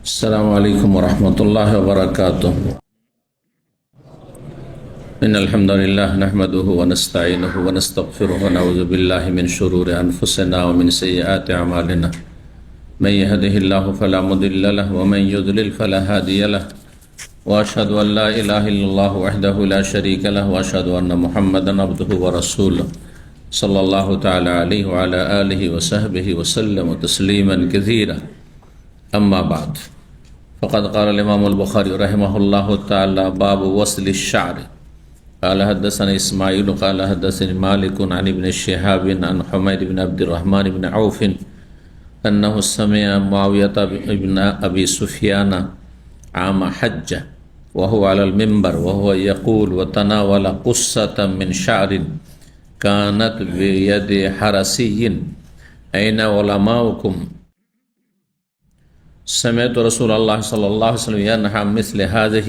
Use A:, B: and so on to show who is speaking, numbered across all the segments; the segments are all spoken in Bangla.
A: السلام عليكم ورحمة الله وبركاته. إن الحمد لله نحمده ونستعينه ونستغفره ونعوذ بالله من شرور أنفسنا ومن سيئات أعمالنا. من يهده الله فلا مضل له ومن يضلل فلا هادي له. وأشهد أن لا إله إلا الله وحده لا شريك له وأشهد أن محمدا عبده ورسوله صلى الله تعالى عليه وعلى آله وصحبه وسلم تسليما كثيرا. أما بعد، فقد قال الإمام البخاري رحمه الله تعالى: باب وصل الشعر. قال حدثنا إسماعيل قال حدثني مالك عن ابن شهاب عن حميد بن عبد الرحمن بن عوف أنه سمع معاوية بن أبي سفيان عام حجة وهو على المنبر وهو يقول: وتناول قصة من شعر كانت بيد حرسي أين علماؤكم؟ سمعت رسول الله صلى الله عليه وسلم ينهى عن مثل هذه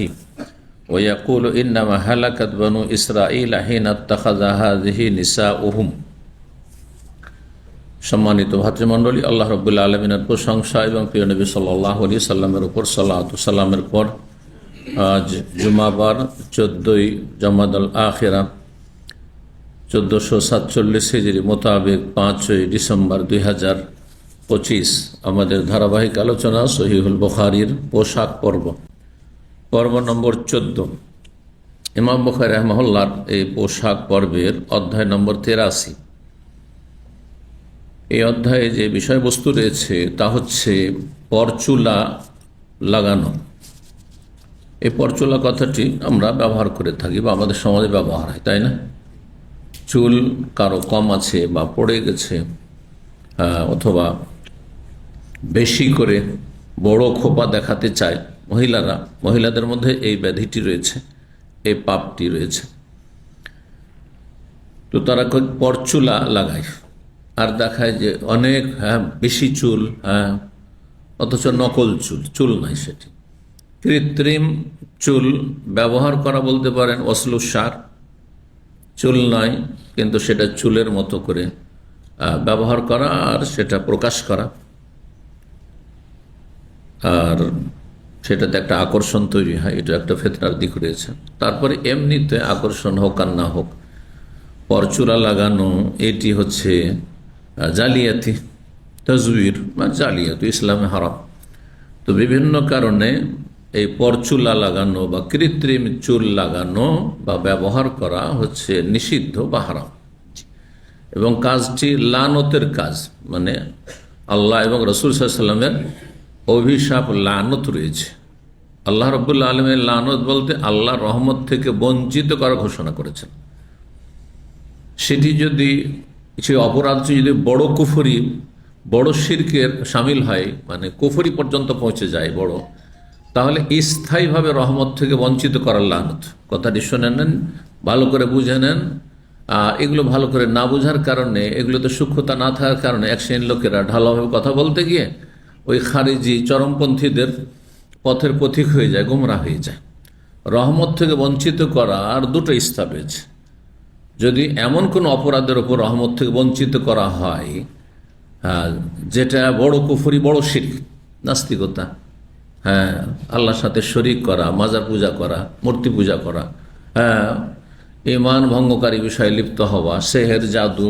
A: ويقول: إنما هلكت بنو إسرائيل حين اتخذ هذه نساؤهم। সম্মানিত ভাতৃমণ্ডলী, আল্লাহ রাব্বুল আলামিনের প্রশংসা এবং প্রিয় নবী সাল্লাল্লাহু আলাইহি সাল্লামের উপর সালাত ও সালামের পর আজ জুমাবার 14ই জমাদাল আখিরা 1447 হিজরি মোতাবেক 5ই ডিসেম্বর 2025 আমাদের ধারাবাহিক আলোচনা সহিহুল বুখারীর পোশাক পর্ব নম্বর 14। ইমাম বুখারী রাহিমাহুল্লাহর এই পোশাক পর্বের অধ্যায় নম্বর 83। এই অধ্যায়ে যে বিষয়বস্তু রয়েছে তা হচ্ছে পরচুলা লাগানো। এই পরচুলা কথাটি আমরা ব্যবহার করে থাকি বা আমাদের সমাজে ব্যবহার হয়, তাই না? চুল কারো কম আছে বা পড়ে গেছে, অথবা বেশি করে বড় খোপা দেখাতে চায় মহিলাদের মধ্যে এই ব্যাধিটি রয়েছে, এই পাপটি রয়েছে। তো তারা পরচুলা লাগায় আর দেখায় যে অনেক বেশি চুল, অথচ নকল চুল নাই, সেটি কৃত্রিম চুল ব্যবহার করা বলতে পারেন ওসলুসার। চুল নয় কিন্তু সেটা চুলের মতো করে ব্যবহার করা আর সেটা প্রকাশ করা, আর সেটাতে একটা আকর্ষণ তৈরি হয়। এটা একটা ফিতনার দিক রয়েছে। তারপরে এমনিতে আকর্ষণ হোক আর না হোক, পরচুলা লাগানো এটি হচ্ছে জালিয়াতি, তাজউইর বা জালিয়াতি, ইসলামে হারাম। তো বিভিন্ন কারণে এই পরচুলা লাগানো বা কৃত্রিম চুল লাগানো বা ব্যবহার করা হচ্ছে নিষিদ্ধ বা হারাম, এবং কাজটি লানতের কাজ, মানে আল্লাহ এবং রাসূল সাল্লাল্লাহু আলাইহি ওয়াসাল্লামের অভিশাপ, লানত রয়েছে। আল্লাহ রাব্বুল আলামিনের লানত বলতে আল্লাহর রহমত থেকে বঞ্চিত করার ঘোষণা করেছেন। সেটি যদি সে অপরাধটি যদি বড় কুফরি, বড় শিরকের শামিল হয়, মানে কুফরি পর্যন্ত পৌঁছে যায় বড়, তাহলে স্থায়ীভাবে রহমত থেকে বঞ্চিত করার লানত। কথাটি শুনে নেন, ভালো করে বুঝে নেন। এগুলো ভালো করে না বোঝার কারণে, এগুলোতে সূক্ষ্মতা না থাকার কারণে এক শ্রেণীর লোকেরা ঢালাওভাবে কথা বলতে গিয়ে ওই খারিজি চরমপন্থীদের পথের পথিক হয়ে যায়, গোমরাহ হয়ে যায়। রহমত থেকে বঞ্চিত করার দুটো স্তর রয়েছে। যদি এমন কোনো অপরাধের ওপর রহমত থেকে বঞ্চিত করা হয় যেটা বড় কুফরি, বড় শিরক, নাস্তিকতা, আল্লাহর সাথে শরিক করা, মাজার পূজা করা, মূর্তি পূজা করা, ঈমান ভঙ্গকারী বিষয়ে লিপ্ত হওয়া, সেহের, জাদু,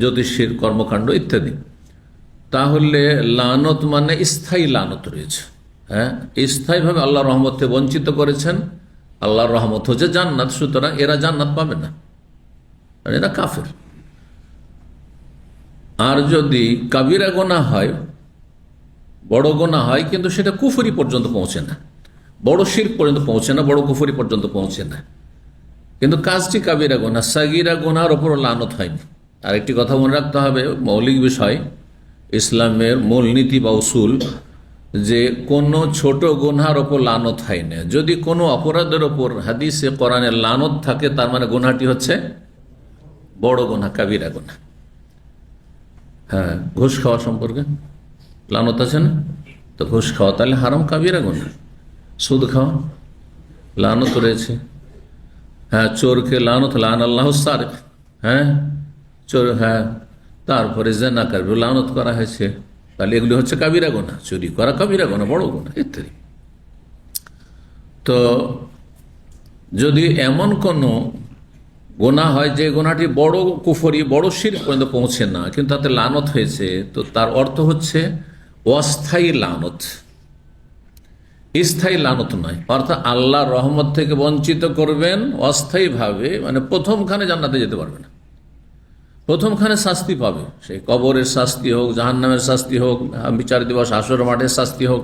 A: জ্যোতিষীর কর্মকাণ্ড ইত্যাদি, তাহলে লানত মানে স্থায়ী লানত রয়েছে। স্থায়ীভাবে আল্লাহর রহমত থেকে বঞ্চিত করেছেন। আল্লাহর রহমত হচ্ছে জান্নাত, সুতরাং এরা জান্নাত পাবে না, এরা কাফের। আর যদি কাবিরা গোনা হয়, বড় গোনা হয়, কিন্তু সেটা কুফরি পর্যন্ত পৌঁছে না, বড় শিরক পর্যন্ত পৌঁছে না, বড় কুফরি পর্যন্ত পৌঁছে না, কিন্তু কাজটি কাবিরা গোনা, সাগিরা গোনার ওপর লানত হয়নি। আরেকটি কথা মনে রাখতে হবে, মৌলিক বিষয়, ইসলামের মূলনীতি বা উসুল, যে কোনো ছোট গুনহার ওপর লানত হয় না। যদি কোনো অপরাধের ওপর হাদিসে কোরআনে লানত থাকে, তার মানে গুনহাটি হচ্ছে বড় গুনহা, কাবিরা গুনহা। ঘুষ খাওয়া সম্পর্কে লানত আছে না? তো ঘুষ খাওয়া তাহলে হারাম, কাবিরা গুনহা। সুদ খাওয়া লানত রয়েছে। চোরকে লানত, লান আল্লাহু সারিক, চোর, তারপরে জেনা করবে, লানত করা হয়েছে। তাহলে এগুলি হচ্ছে কাবিরা গুনাহ, চুরি করা কাবিরা গুনাহ, বড় গুনাহ ইত্যাদি। তো যদি এমন কোনো গোনা হয় যে গোনাটি বড় কুফরি, বড় শিরক পর্যন্ত পৌঁছে না, কিন্তু তাতে লানত হয়েছে, তো তার অর্থ হচ্ছে অস্থায়ী লানত, স্থায়ী লানত নয়। অর্থাৎ আল্লাহর রহমত থেকে বঞ্চিত করবেন অস্থায়ীভাবে, মানে প্রথমখানে জান্নাতে যেতে পারবে না, প্রথমখানে শাস্তি পাবে, সেই কবরের শাস্তি হোক, জাহান্নামের শাস্তি হোক, বিচার দিবস হাসর মাঠের শাস্তি হোক,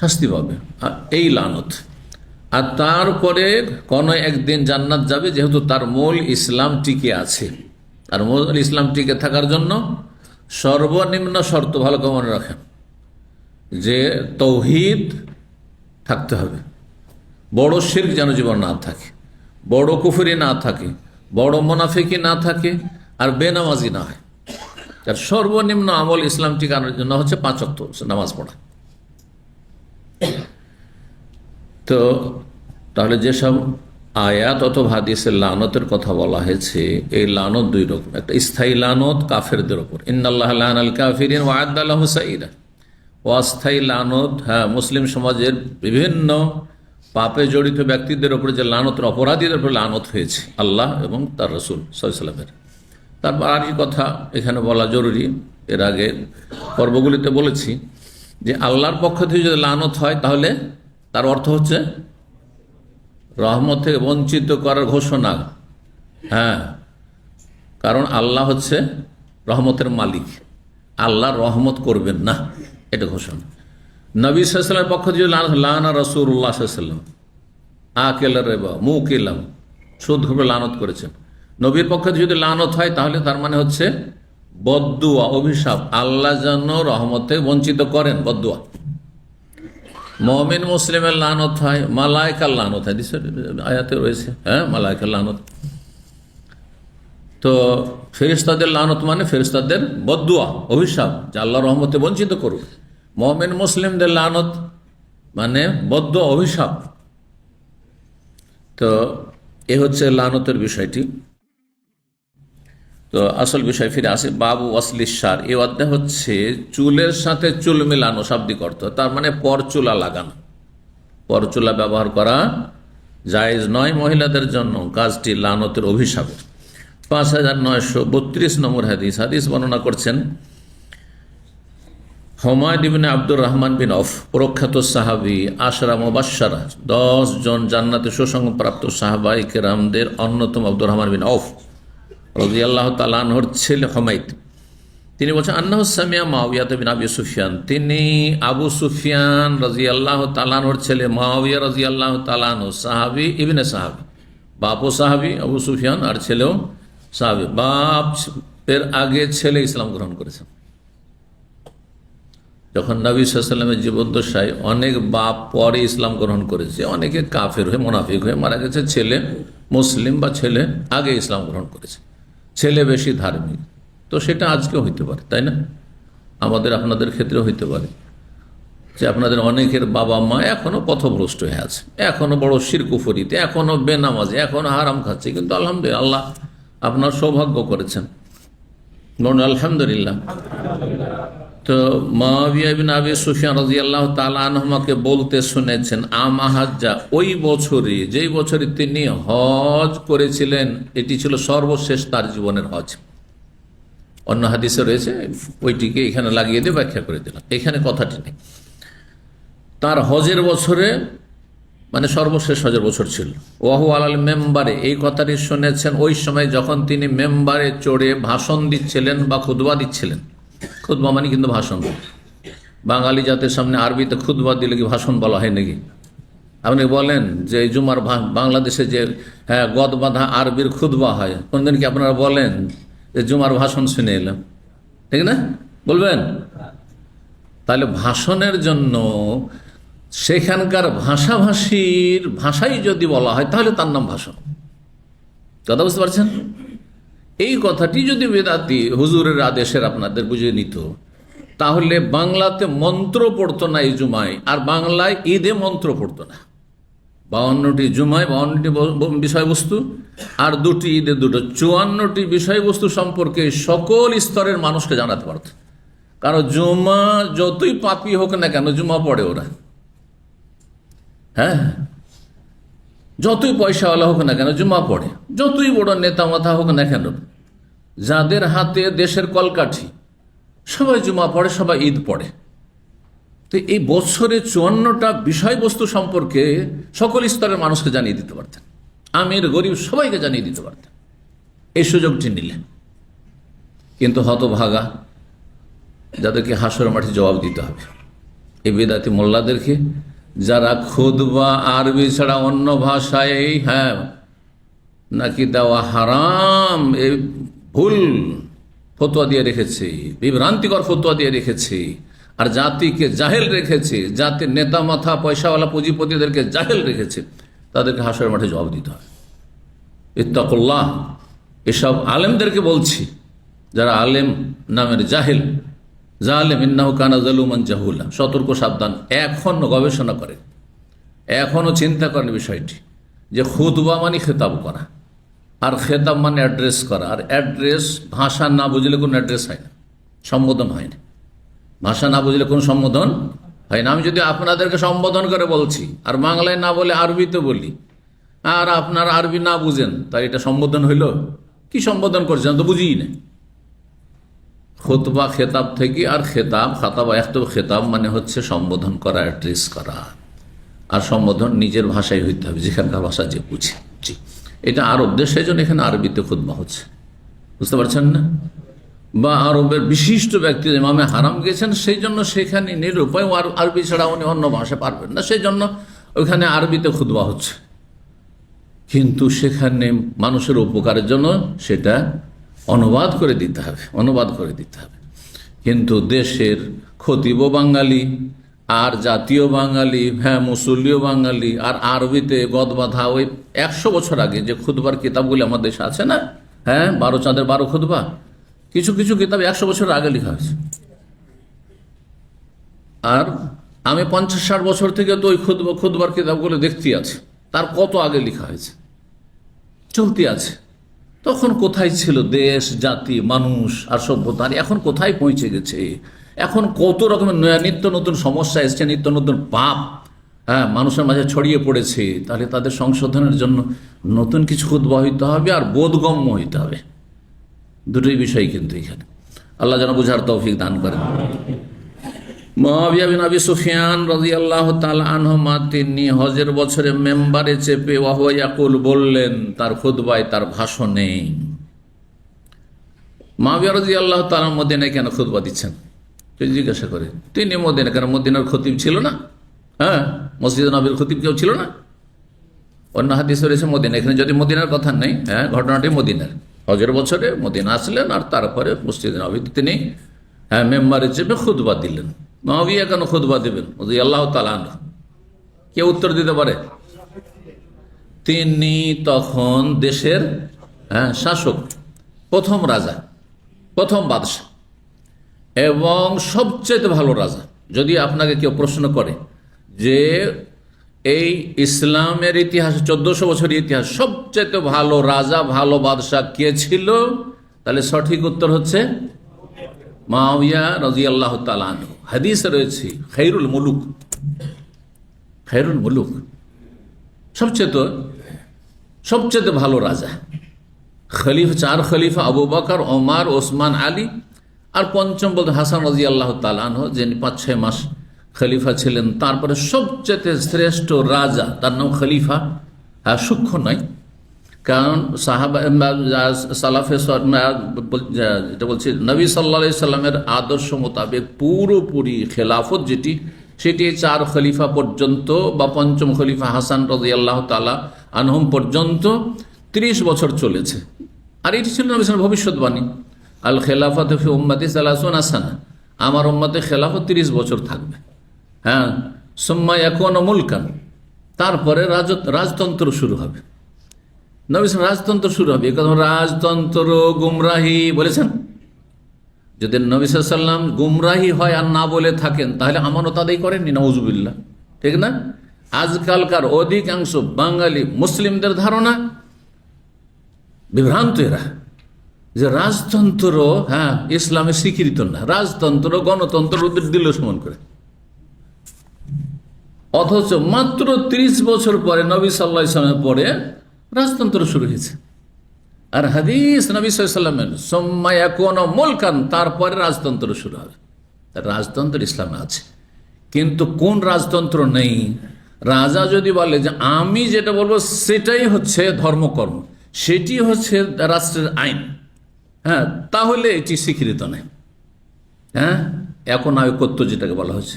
A: শাস্তি পাবে, এই লানত। আর তারপরে কোনো একদিন জান্নাত যাবে, যেহেতু তার মূল ইসলাম টিকে আছে। আর মূল ইসলাম টিকে থাকার জন্য সর্বনিম্ন শর্ত ভালো করে মনে রাখেন যে তৌহিদ থাকতে হবে, বড় শিরক যেন জীবন না থাকে, বড় কুফরি না থাকে, বড় মুনাফিকি না থাকে, আর বেনামাজি না হয়। আর সর্বনিম্ন আমল ইসলাম টিকানোর জন্য হচ্ছে 5 ওয়াক্ত নামাজ পড়া। তো তাহলে যেসব আয়াত অথবা হাদিসের লানতের কথা বলা হয়েছে, এই লানত 2 রকম। একটা স্থায়ী লানত কাফেরদের ওপর, ইন্নাল্লাহ লানাল কাফিরিন ওয়া আ'আদ্দা লাহুম সাঈরা। অস্থায়ী লানত, হ্যাঁ, মুসলিম সমাজের বিভিন্ন পাপে জড়িত ব্যক্তিদের উপরে যে লানতের, অপরাধীদের উপরে লানত হয়েছে আল্লাহ এবং তার রাসূল সাল্লাল্লাহু আলাইহি ওয়াসাল্লামের। তারপর আরেকটি কথা এখানে বলা জরুরি, এর আগে পর্বগুলিতে বলেছি যে আল্লাহর পক্ষ থেকে যদি লানত হয় তাহলে তার অর্থ হচ্ছে রহমত থেকে বঞ্চিত করার ঘোষণা। হ্যাঁ, কারণ আল্লাহ হচ্ছে রহমতের মালিক, আল্লাহ রহমত করবেন না, এটা ঘোষণা। নবী সাল্লাল্লাহু আলাইহি ওয়াসাল্লামের পক্ষ থেকে লানা রাসূলুল্লাহ সাল্লাল্লাহু আলাইহি ওয়াসাল্লাম আকেলা রিবা মুকিলাম, সুদ ঘুরে লানত করেছেন। নবীর পক্ষে যদি লানত হয় তাহলে তার মানে হচ্ছে বদদুয়া, অভিশাপ, আল্লাহ যেন রহমতে বঞ্চিত করেন, বদদুয়া। মুমিন মুসলিমের লানত হয়, মালায়েকার লানত হয়, আয়াতে রয়েছে, হ্যাঁ, মালায়েকার লানত। তো ফেরেশতাদের লানত মানে ফেরেশতাদের বদদুয়া, অভিশাপ, যে আল্লাহ রহমতে বঞ্চিত করুক। মুমিন মুসলিমদের লানত মানে বদদুয়া, অভিশাপ। তো এ হচ্ছে লানতের বিষয়টি। তো আসল বিষয় ফিরে আসে, বাবু ওয়াসলিস শার। এই অধ্যায় হচ্ছে চুলের সাথে চুল মিলানো, শাব্দিক অর্থ, তার মানে পরচুলা লাগানো। পরচুলা ব্যবহার করা জায়েজ নয় মহিলাদের জন্য, কাজটি লানতের অভিশাপের। 5932 নম্বর হাদিস। হাদিস বর্ণনা করছেন হুমায়দ ইবনে আব্দুর রহমান বিন আউফ, প্রখ্যাত সাহাবী, আশরা মুবাশশারা, 10 জন জান্নাতে সুসংবাদপ্রাপ্ত সাহাবায়ে কেরামদের অন্যতম আব্দুর রহমান বিন আউফ রাদিয়াল্লাহু তাআলা আনহুর ছেলে হুমায়দ, তিনি বলছেন আন্নাহু সামিয়া মুআবিয়া বিন আবি সুফিয়ান, তিনি আবু সুফিয়ান রাদিয়াল্লাহু তাআলা আনহুর ছেলে মুআবিয়া রাদিয়াল্লাহু তাআলা আনহু, সাহাবী, ইবনে সাহাবী, বাপও সাহাবী আবু সুফিয়ান আর ছেলেও সাহাবী। বাপের আগে ছেলে ইসলাম গ্রহণ করেছেন। যখন নবী সাল্লাল্লাহু আলাইহি ওয়াসাল্লামের জীবদ্দশায় অনেক বাপ পরে ইসলাম গ্রহণ করেছে, অনেকে কাফের হয়ে মুনাফিক হয়ে মারা গেছে, ছেলে মুসলিম বা ছেলে আগে ইসলাম গ্রহণ করেছে, ছেলে বেশি ধার্মিক। তো সেটা আজকেও হইতে পারে, তাই না? আমাদের আপনাদের ক্ষেত্রেও হইতে পারে যে আপনাদের অনেকের বাবা মা এখনো পথভ্রষ্ট হয়ে আছে, এখনো বড় শিরকুফরিতে, এখনো বেনামাজি, এখনো হারাম খাচ্ছে, কিন্তু আলহামদুলিল্লাহ আল্লাহ আপনার সৌভাগ্য করেছেন, বলুন আলহামদুলিল্লাহ। তো মুআবিয়া ইবনে আবি সুফিয়ান রাদিয়াল্লাহু তাআলা আনহুমাকে বলতে শুনেছেন আমা হাজ্জা, ওই বছরে, যেই বছরে তিনি হজ করেছিলেন, এটি ছিল সর্বশেষ তার জীবনের হজ। অন্য হাদিসে রয়েছে, ওইটিকে এখানে লাগিয়ে দিয়ে ব্যাখ্যা করে দিলাম, এখানে কথাটি নেই। তার হজের বছরে মানে সর্বশেষ হজের বছর ছিল। ওয়াহু আলাল মেম্বারে, এই কথাটি শুনেছেন ওই সময় যখন তিনি মেম্বারে চড়ে ভাষণ দিচ্ছিলেন বা খুতবা দিচ্ছিলেন। খুতবা মানে কিন্তু ভাষণ। বাঙালি জাতির সামনে আরবিতে খুতবা দিলে কি ভাষণ বলা হয় নাকি? আপনি বলেন যে এই জুমার বাংলাদেশে যে গদ বাঁধা আরবির খুতবা হয়, কোনদিন কি আপনারা বলেন যে জুমার ভাষণ শুনে এলাম? ঠিক না, বলবেন? তাহলে ভাষণের জন্য সেখানকার ভাষাভাষীর ভাষাই যদি বলা হয় তাহলে তার নাম ভাষণ। কথা বুঝতে পারছেন? এই কথাটি যদি বেদাতি হুজুরের আদেশের আপনাদের বুঝিয়ে নিত, তাহলে বাংলাতে মন্ত্র পড়তো না এই জুমায়, আর বাংলায় ঈদে মন্ত্র পড়তো না। 52টি জুমায় 52টি বিষয়বস্তু, আর 2টি ঈদে 2টো, 54টি বিষয়বস্তু সম্পর্কে সকল স্তরের মানুষকে জানাতে পারত। কারণ জুমা যতই পাপী হোক না কেন জুমা পড়ে ওরা। হ্যাঁ, যতই পয়সাওয়ালা হোক না কেন জুমা পড়ে, যতই বড় নেতা মাথা হোক না কেন, যাদের হাতে দেশের কলকাঠি, সবাই জুমা পড়ে, সবাই ঈদ পড়ে। তো এই বছরে 54টা বিষয়বস্তু সম্পর্কে সকল স্তরের মানুষকে জানিয়ে দিতে পারতেন, আমির গরিব সবাইকে জানিয়ে দিতে পারতেন এই সুযোগটি নিলেন। কিন্তু হতভাগা, যাদেরকে হাসর মাঠে জবাব দিতে হবে, এই বেদাতি মোল্লাদেরকে, যারা খুতবা আরবি ছাড়া অন্য ভাষায় হ্যাঁ নাকি দেওয়া হারাম এই ভুল ফতোয়া দিয়ে রেখেছে, বিভ্রান্তিকর ফতোয়া দিয়ে রেখেছে, আর জাতিকে জাহেল রেখেছে, জাতির নেতা মাথা পয়সাওয়ালা পুঁজিপতিদেরকে জাহেল রেখেছে, তাদেরকে হাসরের মাঠে জবাব দিতে হবে। ইত্তাকুল্লাহ, এসব আলেমদেরকে বলছি, যারা আলেম নামের জাহেল, জালেম, ইন্নাহু কানা যালুমান জাহুলা, সতর্ক সাবধান। এখনো গবেষণা করে, এখনো চিন্তা করেন বিষয়টি, যে খুতবা মানে খেতাব করা, আর খেতাব মানে অ্যাড্রেস করা, আর অ্যাড্রেস ভাষা না বুঝলে কোনো অ্যাড্রেস হয় না, সম্বোধন হয় না। ভাষা না বুঝলে কোন সম্বোধন হয় না। আমি যদি আপনাদেরকে সম্বোধন করে বলছি আর বাংলায় না বলে আরবিতে বলি, আর আপনার আরবি না বুঝেন, তাই এটা সম্বোধন হইল? কি সম্বোধন করছেন তো বুঝিই না। খুতবা খেতাব থেকে, আর খেতাব খাতাবা একটু খেতাব মানে হচ্ছে সম্বোধন করা, অ্যাড্রেস করা, আর সম্বোধন নিজের ভাষায় হইতে হবে, যেখানকার ভাষা যে বুঝে। জি, এটা আরব দেশ, সেই জন্য এখানে আরবিতে খুতবা হচ্ছে, বুঝতে পারছেন না? বা আরবের বিশিষ্ট ব্যক্তি ইমামে হারাম গেছেন, সেই জন্য সেখানে নিরুপায়, আরবি ছাড়া উনি অন্য ভাষা পারবেন না, সেই জন্য ওইখানে আরবিতে খুতবা হচ্ছে। কিন্তু সেখানে মানুষের উপকারের জন্য সেটা অনুবাদ করে দিতে হবে, অনুবাদ করে দিতে হবে। কিন্তু দেশের খতিবও বাঙালি, আর জাতীয় বাঙালি, হ্যাঁ মুসল্লিও বাঙালি, আর আরবিতে গদবাধা ওই 100 বছর আগে যে খুতবার কিতাবগুলি আমাদের দেশে আছে না, হ্যাঁ 12 চাঁদের 12 খুতবা, কিছু কিছু কিতাব 100 বছর আগে লেখা হয়েছে। আর আমি 50-60 বছর থেকে তো ওই খুতবার কিতাবগুলো দেখতে আছে, তার কত আগে লেখা হয়েছে, চলতি আছে। তখন কোথায় ছিল দেশ, জাতি, মানুষ আর সভ্যতা, আর এখন কোথায় পৌঁছে গেছে। এখন কত রকমের নিত্য নতুন সমস্যা এসছে, নিত্য নতুন পাপ হ্যাঁ মানুষের মাঝে ছড়িয়ে পড়েছে। তাহলে তাদের সংশোধনের জন্য নতুন কিছু খুতবা হইতে হবে, আর বোধগম্য হইতে হবে। দুটোই বিষয় কিন্তু এখানে। আল্লাহ যেন বুঝার তৌফিক দান করেন। মুআবিয়া বিন আবি সুফিয়ান রাদিয়াল্লাহু তাআলা আনহুমা, তিনি হজের বছরে মেম্বারে চেপে ওয়াহুয়া ইয়াকুল বললেন, তার খুতবায়, তার ভাষণে। মুআবিয়া রাদিয়াল্লাহু তাআলা মদিনায় কেন খুতবা দিচ্ছেন কেউ জিজ্ঞাসা করে। তিনি মদিনা, কেন মদিনার খতিব ছিল না? হ্যাঁ, মসজিদ নববীর খতিব কেউ ছিল না? অন্য হাদিসে রয়েছে মদিনা, এখানে যদি মদিনার কথা নেই, হ্যাঁ ঘটনাটি মদিনার। হজের বছরে মদিনা আসলেন, আর তারপরে মসজিদ নববীতে তিনি হ্যাঁ মেম্বারে চেপে খুতবা দিলেন। মুআবিয়া কেন খুতবা দেবেন রাদিয়াল্লাহু তাআলা আনহু? কে উত্তর দিতে পারে? তিনি তখন দেশের শাসক, প্রথম রাজা, প্রথম বাদশা, এবং সবচেয়ে ভালো রাজা। যদি আপনাকে কেউ প্রশ্ন করে যে এই ইসলামের ইতিহাসে 1400 বছরের ইতিহাস সবচেয়ে ভালো রাজা, ভালো বাদশা কে ছিল, তাহলে সঠিক উত্তর হচ্ছে মুআবিয়া রাদিয়াল্লাহু তাআলা আনহু। হাদিসে রয়েছে খায়রুল মুলুক, খায়রুল মুলুক সবচেয়ে ভালো রাজা। খলিফা, 4 খলিফা আবু বকর, ওমর, ওসমান, আলী, আর পঞ্চম বলতে হাসান রাদিয়াল্লাহু তাআলা আনহু, যিনি 5-6 মাস খলিফা ছিলেন। তারপরে সবচেয়ে শ্রেষ্ঠ রাজা, তার নাম খলিফা, সূক্ষ্ম নয়, কারণ সাহাবা সালাফে যেটা বলছি নবী সাল্লাল্লাহু আলাইহি সাল্লামের আদর্শ মোতাবেক পুরোপুরি খেলাফত যেটি, সেটি 4 খলিফা পর্যন্ত, বা পঞ্চম খলিফা হাসান রাদিয়াল্লাহু তাআলা আনহুম পর্যন্ত 30 বছর চলেছে। আর এটি ছিল নবী সাল্লাল্লাহু ভবিষ্যৎবাণী, আল খেলাফত ফি উম্মতি 30 সানা, আমার উম্মতে খেলাফত 30 বছর থাকবে। হ্যাঁ, সুম্মা ইয়াকুনু মুলকান, তারপরে রাজতন্ত্র শুরু হবে। নবী রাজতন্ত্র শুরু হবে, কারণ রাজতন্ত্র গুমরাহি বলেছেন। যদি নবী সাল্লাল্লাহু আলাইহি ওয়াসাল্লাম গুমরাহি হয় আর না বলে থাকেন, তাহলে আমানত আদায় করেননি, নাউজুবিল্লাহ, ঠিক না? আজকালকার অধিকাংশ বাঙালি মুসলিমদের ধারণা বিভ্রান্ত, এরা যে রাজতন্ত্র ইসলামের স্বীকৃত না, রাজতন্ত্র গণতন্ত্র ওদের দিল সমান করে। অথচ মাত্র 30 বছর পরে নবী সাল্লাল্লাহু আলাইহি ওয়াসাল্লামের পরে রাজতন্ত্র শুরু হয়েছে। আর হাদিস নবী সাল্লাল্লাহু আলাইহি ওয়াসাল্লামের সুম্মা ইয়াকুনু মুলকান, তারপরে রাজতন্ত্র শুরু হবে। রাজতন্ত্র ইসলামে আছে, কিন্তু কোন রাজতন্ত্র নেই? রাজা যদি বলে যে আমি যেটা বলবো সেটাই হচ্ছে ধর্মকর্ম, সেটি হচ্ছে রাষ্ট্রের আইন, তাহলে এটি স্বীকৃত নেই। এখন নায়কত্ব যেটাকে বলা হচ্ছে,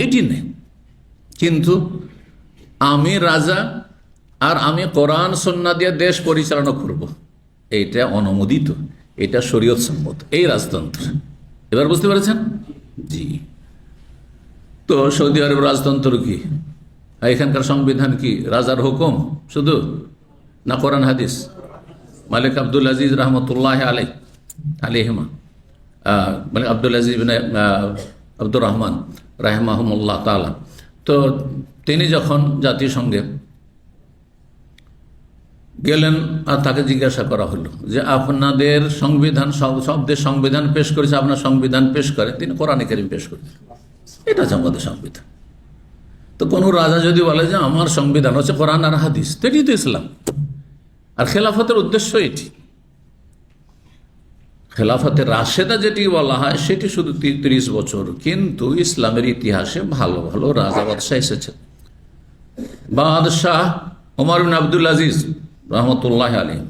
A: এটি নেই। কিন্তু আমি রাজা আর আমি কোরআন সুন্নাহ দিয়ে দেশ পরিচালনা করব, এইটা অনুমোদিত, এটা শরীয়ত সম্মত, এই রাজতন্ত্র। এবার বুঝতে পেরেছেন? জি। তো সৌদি আরব রাজতন্ত্র কি? এখানকার সংবিধান কি রাজার হুকুম শুধু, না কোরআন হাদিস? মালিক আব্দুল আজিজ রহমতুল্লাহ আলাইহিমা, মালিক আব্দুল আজিজ আব্দুর রহমান রাহিমাহুমুল্লাহ তাআলা, তো তিনি যখন জাতিসংঘে গেলেন আর তাকে জিজ্ঞাসা করা হলো যে আপনাদের সংবিধান, সব দেশ সংবিধান পেশ করেছে, আপনার সংবিধান পেশ করে? তিনি কোরআনে কারীম পেশ করেছেন, এটা হচ্ছে আমাদের সংবিধান। তো কোন রাজা যদি বলে যে আমার সংবিধান হচ্ছে কোরআন আর হাদিস, তো এটি তো ইসলাম। আর খেলাফতের উদ্দেশ্য এটি। খেলাফতের রাশেদা যেটি বলা হয় সেটি শুধু 30 বছর, কিন্তু ইসলামের ইতিহাসে ভালো ভালো রাজা বাদশাহ এসেছে। বাদশাহ ওমর বিন আব্দুল আজিজ রহমতুল্লাহ আলাইহি,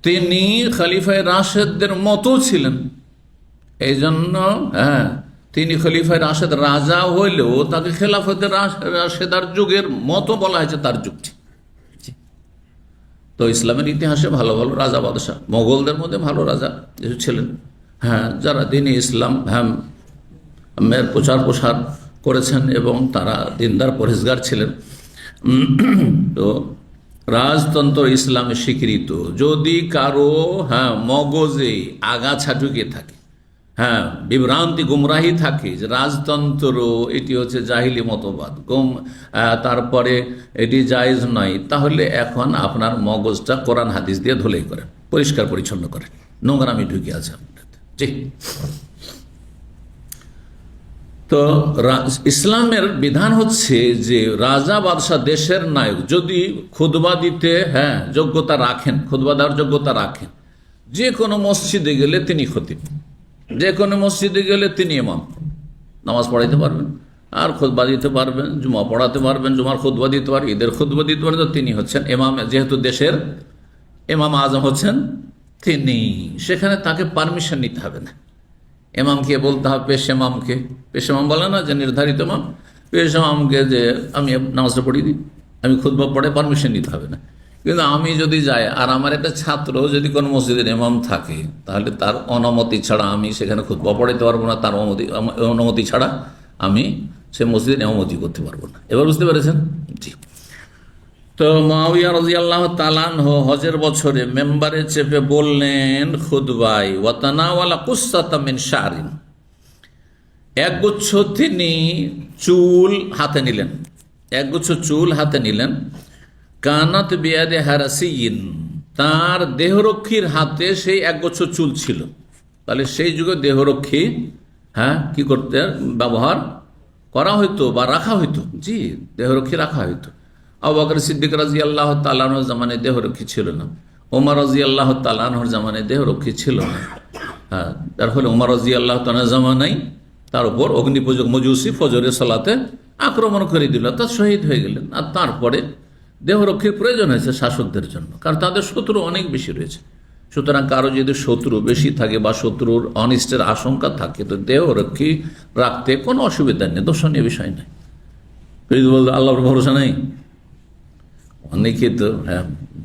A: তিনি খলিফায়ে রাশেদদের মতো ছিলেন। এই জন্য তিনি খলিফায়ে রাশেদ রাজা হইলেও তাকে খেলাফতের রাশেদার যুগের মতো বলা হয়েছে, তার যুগটি। তো ইসলামের ইতিহাসে ভালো ভালো রাজা বাদশাহ, মোগলদের মধ্যে ভালো রাজা ছিলেন, যারা দিনে ইসলাম প্রচার প্রসার করেছেন এবং তারা দিনদার পরহেজগার ছিলেন। তো রাজতন্ত্র ইসলামে স্বীকৃত। যদি কারো মগজে আগাছা ঢুকে থাকে, বিভ্রান্তি গুমরাহি থাকে যে রাজতন্ত্র এটি হচ্ছে জাহিলি মতবাদ, তারপরে এটি জায়েজ নয়, তাহলে এখন আপনার মগজটা কোরআন হাদিস দিয়ে ধুলাই করেন, পরিষ্কার পরিচ্ছন্ন করেন, নোংরামি ঢুকে আছে আপনার। জি। তো ইসলামের বিধান হচ্ছে যে রাজা বাদশাহ দেশের নায়ক যদি খুতবা দিতে যোগ্যতা রাখেন, খুতবা দেওয়ার যোগ্যতা রাখেন, যে কোনো মসজিদে গেলে তিনি খতিব, যে কোনো মসজিদে গেলে তিনি ইমাম, নামাজ পড়াইতে পারবেন আর খুতবা দিতে পারবেন, জুমা পড়াতে পারবেন, জুমার খুতবা দিতে পারবেন, ঈদের খুতবা দিতে পারবেন। তো তিনি হচ্ছেন ইমাম, যেহেতু দেশের ইমাম আজম হচ্ছেন তিনি, সেখানে তাকে পারমিশন নিতে হবে না। ইমামকে বলতে হবে, পেশ ইমামকে, পেশ ইমাম বলে না যে নির্ধারিত ইমাম, পেশ ইমামকে যে আমি নামাজটা পড়িয়ে দিই, আমি খুতবা পড়ে, পারমিশন নিতে হবে না। কিন্তু আমি যদি যাই আর আমার একটা ছাত্র যদি কোনো মসজিদের ইমাম থাকে, তাহলে তার অনুমতি ছাড়া আমি সেখানে খুতবা পড়াইতে পারবো না, তার অনুমতি ছাড়া আমি সে মসজিদের ইমামতি করতে পারবো না। এবার বুঝতে পেরেছেন? জি। তো মুআবিয়া রাদিয়াল্লাহু তাআলা আনহু হজের বছরে মেম্বারে চেপে বললেন খুতবায়, ওয়া তানাওয়ালা কুসসাতা মিন শা'রিন, একগুচ্ছ তিনি চুল হাতে নিলেন, একগুচ্ছ চুল হাতে নিলেন। কানাত বিয়াদে হারাসিয়িন, তার দেহরক্ষীর হাতে সেই একগুচ্ছ চুল ছিল। তাহলে সেই যুগে দেহরক্ষী কি করতে ব্যবহার করা হইতো বা রাখা হইতো। জি, দেহরক্ষী রাখা হইতো। আবু বকর সিদ্দিক রাদিয়াল্লাহু তাআলা আনহুর জামানায় দেহরক্ষী ছিল না, ওমর রাদিয়াল্লাহু তাআলা আনহুর জামানায় দেহরক্ষী ছিল না। তার ফলে ওমর রাদিয়াল্লাহু তাআলার জামানায় তার উপর অগ্নিপূজক মজুসি ফজরের সালাতে আক্রমণ করে দিল, তার শহীদ হয়ে গেলেন। আর তারপরে দেহরক্ষীর প্রয়োজন হয়েছে শাসকদের জন্য, কারণ তাদের শত্রু অনেক বেশি রয়েছে। সুতরাং কারো যদি শত্রু বেশি থাকে বা শত্রুর অনিষ্টের আশঙ্কা থাকে, তো দেহরক্ষী রাখতে কোনো অসুবিধা নেই, দর্শনীয় বিষয় নেই। বলতে আল্লাহর ভরসা নেই, অনেকে তো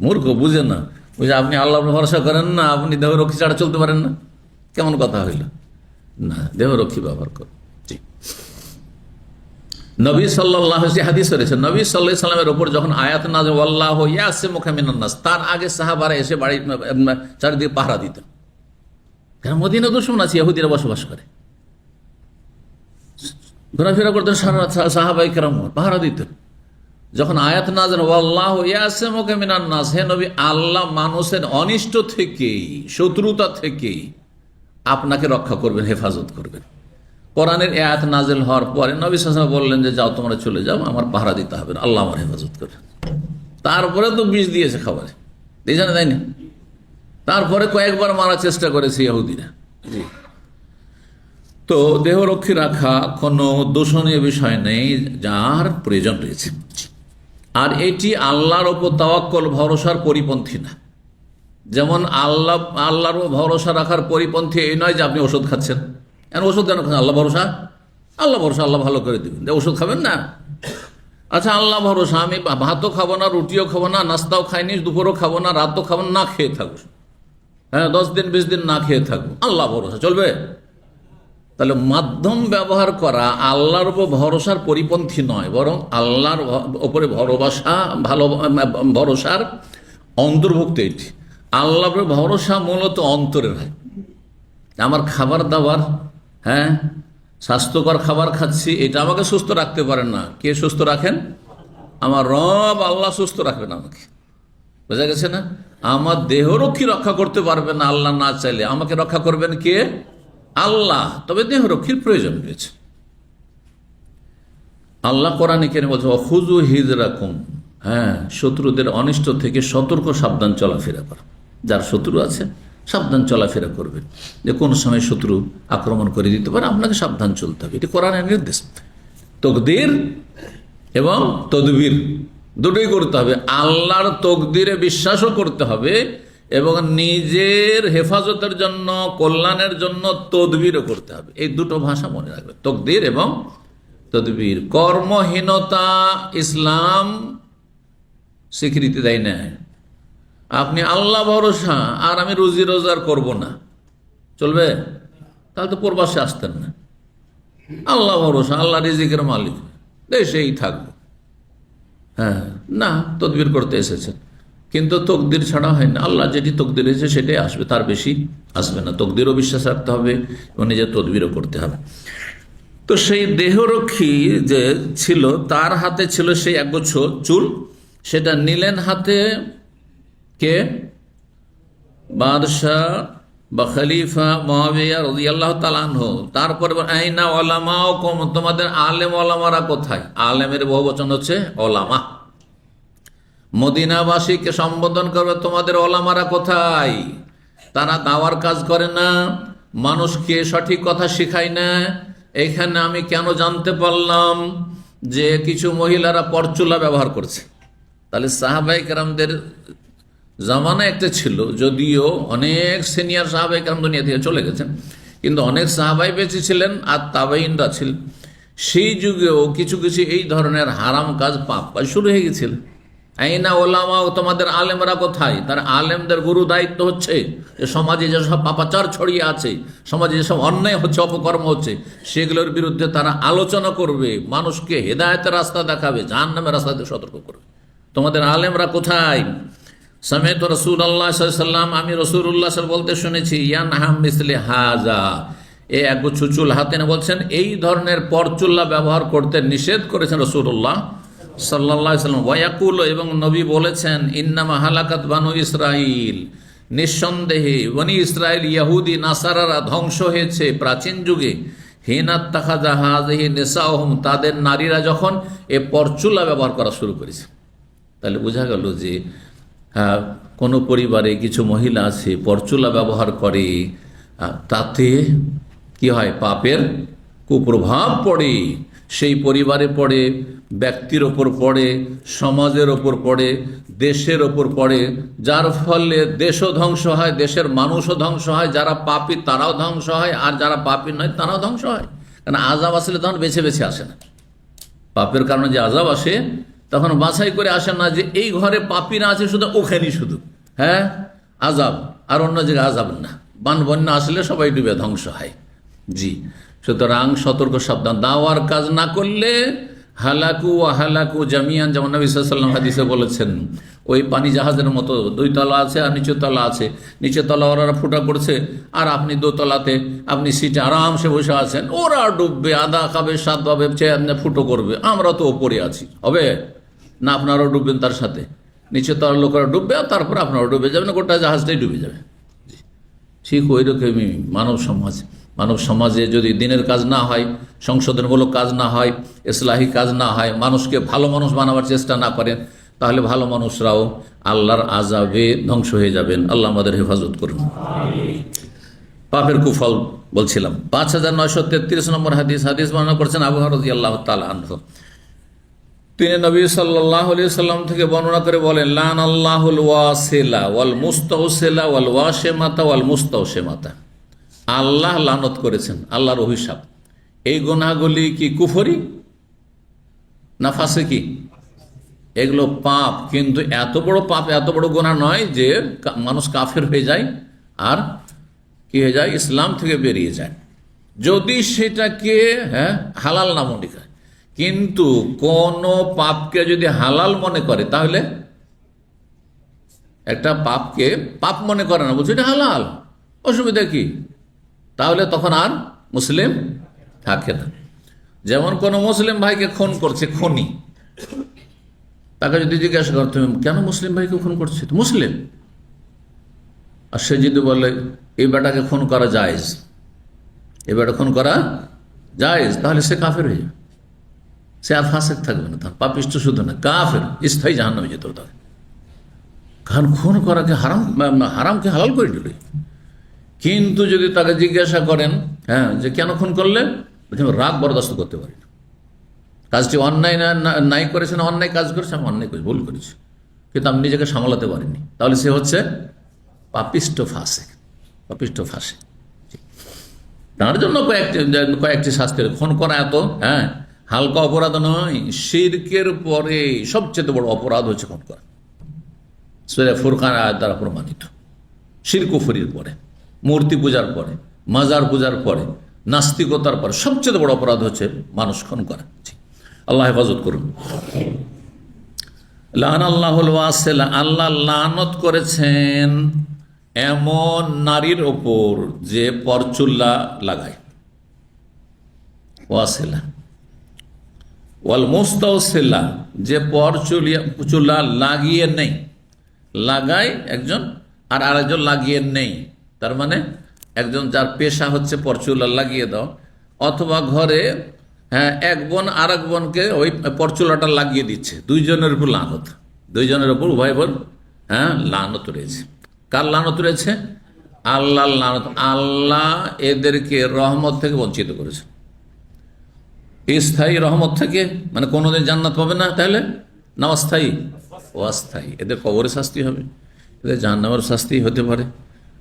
A: মূর্খ, বুঝে না, বুঝে আপনি আল্লাহর ভরসা করেন না, আপনি দেহরক্ষী ছাড়া চলতে পারেন না, কেমন কথা হইল? না, দেহরক্ষী ব্যবহার করুন। জি। নবী সাল্লাল্লাহু আলাইহি হাদিস রয়েছে, নবী সাল্লাল্লাহু আলাইহি সাল্লামের উপর যখন আয়াত নাযিল ওয়াল্লাহু ইয়াসিমুকা মিনান নাস, তার আগে সাহাবারা এসে বাড়ি চারিদিকে পাহারা দিতেন। কারণ মদিনা দুশমন আছে, ইহুদিরা বসবাস করে, ঘোরাফেরা করতেন, সাহাবায়ে কেরাম পাহারা দিতেন। যখন আয়াত নাযিল ওয়াল্লাহু ইয়াসিমুকা মিনান নাস, হে নবী আল্লাহ মানুষের অনিষ্ট থেকেই, শত্রুতা থেকেই আপনাকে রক্ষা করবেন, হেফাজত করবেন। কোরআনের আয়াত নাযিল হওয়ার পরে নবী সাল্লাল্লাহু আলাইহি ওয়াসাল্লাম বললেন যে যাও তোমরা চলে যাও, আমার পাহারা দিতে হবে না, আল্লাহ আমার হেফাজত করবেন। তারপরে তো বিষ দিয়েছে খাবারে, দিয়েছে না, তাই না? তারপরে কয়েকবার মারার চেষ্টা করেছে ইহুদিরা। তো দেহরক্ষী রাখা কোনো দূষণীয় বিষয় নেই, যার প্রয়োজন রয়েছে। আর এটি আল্লাহর ওপর তাওয়াক্কুল, ভরসার পরিপন্থী না। যেমন আল্লাহর ভরসা রাখার পরিপন্থী এই নয় যে আপনি ওষুধ খাচ্ছেন, ওষুধ কেন খাচ্ছেন? আল্লাহ ভরসা, আল্লাহ ভরসা, আল্লাহ ভালো করে দেবেন, ওষুধ খাবেন না? আচ্ছা আল্লাহ ভরসা, আমি ভাতও খাবো না, রুটিও খাবো না, নাস্তাও খাইনি, দুপুরও খাবো না, রাতও খাবো না, খেয়ে থাকবো, হ্যাঁ 10 দিন 20 দিন না খেয়ে থাকবো, আল্লাহ ভরসা চলবে? তাহলে মাধ্যম ব্যবহার করা আল্লাহর উপর ভরসার পরিপন্থী নয়, বরং আল্লাহর উপরে ভরসার অন্তর্ভুক্ত এটি। আল্লাহর উপরে ভরসা মূলত অন্তরের হয়। আমার খাবার দাবার, হ্যাঁ স্বাস্থ্যকর খাবার খাচ্ছি, এটা আমাকে সুস্থ রাখতে পারেন না। কে সুস্থ রাখেন? আমার রব আল্লাহ সুস্থ রাখবেন আমাকে, বোঝা গেছে না? আমার দেহরক্ষী রক্ষা করতে পারবেন না আল্লাহ না চাইলে, আমাকে রক্ষা করবেন কে? আল্লাহ। তবে দেহরক্ষীর প্রয়োজন রয়েছে। আল্লাহ কোরআনে কেন বলছে খুযু হিজরাকুম, হ্যাঁ শত্রুদের অনিষ্ট থেকে সতর্ক সাবধান চলাফেরা করা। যার শত্রু আছে সাবধান চলাফেরা করবেন, যে কোন সময় শত্রু আক্রমণ করে দিতে পারে, আপনাকে সাবধান চলতে হবে। এটি কোরআনের নির্দেশ। তকদির এবং তদবির দুটোই করতে হবে। আল্লাহর তকদিরে বিশ্বাসও করতে হবে এবং নিজের হেফাজতের জন্য, কল্যাণের জন্য তদবিরও করতে হবে। এই দুটো ভাষা মনে রাখবে, তকদির এবং তদবির। কর্মহীনতা ইসলাম স্বীকৃতি দেয় না। আপনি আল্লাহ ভরসা আর আমি রুজি রোজগার করব না, চলবে? তাহলে তো প্রবাসে আসতেন না। আল্লাহ ভরসা, আল্লাহ রিজিকের মালিক, দেশেই থাকবো। হ্যাঁ না, তদবির করতে এসেছেন, কিন্তু তকদির ছাড়া হয় না। আল্লাহ যেটি তকদির হয়েছে সেটাই আসবে, তার বেশি আসবে না। তকদিরও বিশ্বাস রাখতে হবে এবং নিজের তদবিরও করতে হবে। তো সেই দেহরক্ষী যে ছিল, তার হাতে ছিল সেই একগুচ্ছ চুল, সেটা নিলেন হাতে কে? বাদশাহ বা খলিফা মুআবিয়া রাদিয়াল্লাহু তাআলা আনহু। তারপরে আইনা উলামাউকুম, তোমাদের আলেম ওলামারা কোথায়? আলেমের বহুবচন হচ্ছে ওলামা। মদিনাবাসীকে সম্বোধন করবে, তোমাদের ওলামারা কোথায়? তারা দাওয়ার কাজ করে না, মানুষকে সঠিক কথা শেখায় না। এখানে আমি কেন জানতে পারলাম যে কিছু মহিলারা পরচুলা ব্যবহার করছে? তাহলে সাহাবায়ে কেরামদের জামানা একটা ছিল, যদিও অনেক সিনিয়র সাহাবায়ে কেরাম দুনিয়া থেকে চলে গেছেন, কিন্তু অনেক সাহাবাই বেঁচে ছিলেন আর তাবেঈনরা ছিলেন। সেই যুগেও কিছু কিছু এই ধরনের হারাম কাজ, পাপ কাজ শুরু হয়ে গেছিল। আইনা ওলামা, তোমাদের আলেমরা কোথায়? তার আলেমদের গুরু দায়িত্ব হচ্ছে যে সমাজে যেসব পাপাচার ছড়িয়ে আছে, সমাজে যেসব অন্যায় হচ্ছে, অপকর্ম হচ্ছে, সেগুলোর বিরুদ্ধে তারা আলোচনা করবে, মানুষকে হেদায়েতের রাস্তা দেখাবে, জাহান্নামের রাস্তা থেকে সতর্ক করবে। তোমাদের আলেমরা কোথায়? সমেত রাসূলুল্লাহ সাল্লাল্লাহু আলাইহি ওয়াসাল্লাম, আমি রাসূলুল্লাহ সাল্লাল্লাহু বলতে শুনেছি, ইয়ানহাম মিসলি হাজা, এই একগুচ্ছ চুল হাতে না, বলছেন এই ধরনের পরচুল্লা ব্যবহার করতে নিষেধ করেছেন রাসূলুল্লাহ সাল্লাল্লাহু আলাইহি ওয়াসাল্লাম। ওয়ায়াকুল, এবং নবী বলেছেন, ইন্নামা হালাকাত বানু ইসরাইল, নিঃসন্দেহে বনি ইসরাইল ইহুদি নাসারারা ধ্বংস হয়েছে প্রাচীন যুগে। হিনাত তাখাযা হাযিহি নিসাউহুম, তাদের নারীরা যখন এ পরচুলা ব্যবহার করা শুরু করেছে। তাহলে বোঝা গেল যে কোনো পরিবারে কিছু মহিলা আছে পরচুলা ব্যবহার করে, তাতে কি হয়? পাপের কুপ্রভাব পড়ে, সেই পরিবারে পড়ে, ব্যক্তির ওপর পড়ে, সমাজের ওপর পড়ে, দেশের ওপর পড়ে, যার ফলে দেশও ধ্বংস হয়, দেশের মানুষও ধ্বংস হয়। যারা পাপী তারাও ধ্বংস হয়, আর যারা পাপী নয় তারাও ধ্বংস হয়। কারণ আযাব আসলে তখন বেছে বেছে আসে না। পাপের কারণে যে আযাব আসে তখন বাছাই করে আসে না যে এই ঘরে পাপীরা আছে শুধু, ওখানেই শুধু হ্যাঁ আযাব, আর অন্য জায়গায় আযাব না। বান বন্যা আসলে সবাই ডুবে ধ্বংস হয়। জি, সুতরাং সতর্ক সাবধান। দাওয়ার কাজ না করলে হালাকু ওয়া হালাকু জামিয়ান, যেমন নবী সাল্লাল্লাহু আলাইহি ওয়াসাল্লাম হাদিসে বলেছেন, ওই পানি জাহাজের মতো, 2 তলা আছে আর নিচের তলা আছে, নিচের তলা ওরা ফুটা করছে আর আপনি 2 তলাতে, আপনি সিটে আরামসে বসে আছেন, ওরা ডুববে, আদা খাবে, 7 ভাবে ফুটো করবে, আমরা তো ওপরে আছি, হবে? না আপনারাও ডুববেন তার সাথে? নিচে তার লোকেরা ডুববে আর তারপর আপনারাও ডুবে যাবেন, গোটা জাহাজটাই ডুবে যাবে। ঠিক ওই রকমই মানব সমাজে যদি দিনের কাজ না হয়, সংশোধনমূলক কাজ না হয়, ইসলাহি কাজ না হয়, মানুষকে ভালো মানুষ বানাবার চেষ্টা না করেন, তাহলে ভালো মানুষরাও আল্লাহর আযাবে ধ্বংস হয়ে যাবেন। আল্লাহ আমাদের হেফাজত করুন। পাপের কুফল বলছিলাম। 5933 নম্বর হাদিস বর্ণনা করছেন আবু হুরায়রা রাদিয়াল্লাহু তাআলা আনহু। তিনি নবী সাল্লাল্লাহু আলাইহি সাল্লাম থেকে বর্ণনা করে বলেন, লান আল্লাহুল ওয়াসিলা ওয়াল মুস্তাওসিলা ওয়াল ওয়াশিমাতা ওয়াল মুস্তাওশিমাতা। আল্লাহ লানত করেছেন, আল্লাহর অভিশাপ। এই গুনাহগুলি কি কুফরি না ফাসিকি? এগুলো পাপ, কিন্তু এত বড় পাপ, এত বড় গুনাহ নয় যে মানুষ কাফের হয়ে যায় আর কি হয়ে যায়, ইসলাম থেকে বেরিয়ে যায়, যদি সেটাকে হালাল না মনে করে। কিন্তু কোন পাপকে যদি হালাল মনে করে, তাহলে একটা পাপকে পাপ মনে করে না, বলছে এটা হালাল, অসুবিধা কি, তাহলে তখন আর মুসলিম থাকে না। যেমন কোন মুসলিম ভাইকে খুন করছে খনি, তাকে যদি জিজ্ঞাসা করতে হবে কেন মুসলিম ভাইকে খুন করছে, তো মুসলিম, আর সে যদি বলে এই বেটাকে খুন করা জায়েজ, এই বেটা খুন করা জায়েজ, তাহলে সে কাফের হয়ে যাবে, সে আর ফাসেক থাকবে না, তার পাপিষ্ট শুধু না, কাফের, স্থায়ী জাহান্নামে যেতে হবে তাকে। কারণ খুন করাকে হারামকে হালাল করে দিল। কিন্তু যদি তাকে জিজ্ঞাসা করেন যে কেন খুন করলে, রাগ বরদাস্ত করতে পারি না, কাজটি অন্যায় নাই করেছে না অন্যায় কাজ করেছে, আমি অন্যায় করেছি, ভুল করেছি, কিন্তু আমি নিজেকে সামলাতে পারিনি, তাহলে সে হচ্ছে পাপিষ্ট ফাসেক, পাপিষ্ট ফাসেক। তার জন্য কয়েকটি শাস্তি। খুন করা এত হালকা অপরাধ নয়, শিরকের পরে সবচেয়ে বড় অপরাধ হচ্ছে খুন করা। সূরা ফুরকান আয়াত দ্বারা প্রমাণিত। শিরক কুফরির পরে, মূর্তি পূজার পরে, মাজার পূজার পরে, নাস্তিকতার পরে সবচেয়ে বড় অপরাধ হচ্ছে মানুষ খুন করা। আল্লাহ হেফাজত করুন। লান আল্লাহুল ওয়াসিলা, আল্লাহ লানত করেছেন এমন নারীর ওপর যে পরচুলা লাগায়, ওয়াসিলা, ওয়াল মুস্তাওসিলা, যে পরচুলা লাগিয়ে নেই, লাগায় একজন আর আরেকজন লাগিয়ে নেই, তার মানে একজন যার পেশা হচ্ছে পরচুলা লাগিয়ে দাও, অথবা ঘরে এক বোন আর এক বোনকে ওই পরচুলাটা লাগিয়ে দিচ্ছে, দুইজনের উপর লানত, দুইজনের উপর উভয় বোন লানত রয়েছে। কার লানত রয়েছে? আল্লাহ লানত। আল্লাহ এদেরকে রহমত থেকে বঞ্চিত করেছে, স্থায়ী রহমত থেকে, মানে কোনোদিন জান্নাত পাবে না, তাহলে না অস্থায়ী, অস্থায়ী। এদের কবরে শাস্তি হবে, এদের জাহান্নামের শাস্তি হতে পারে।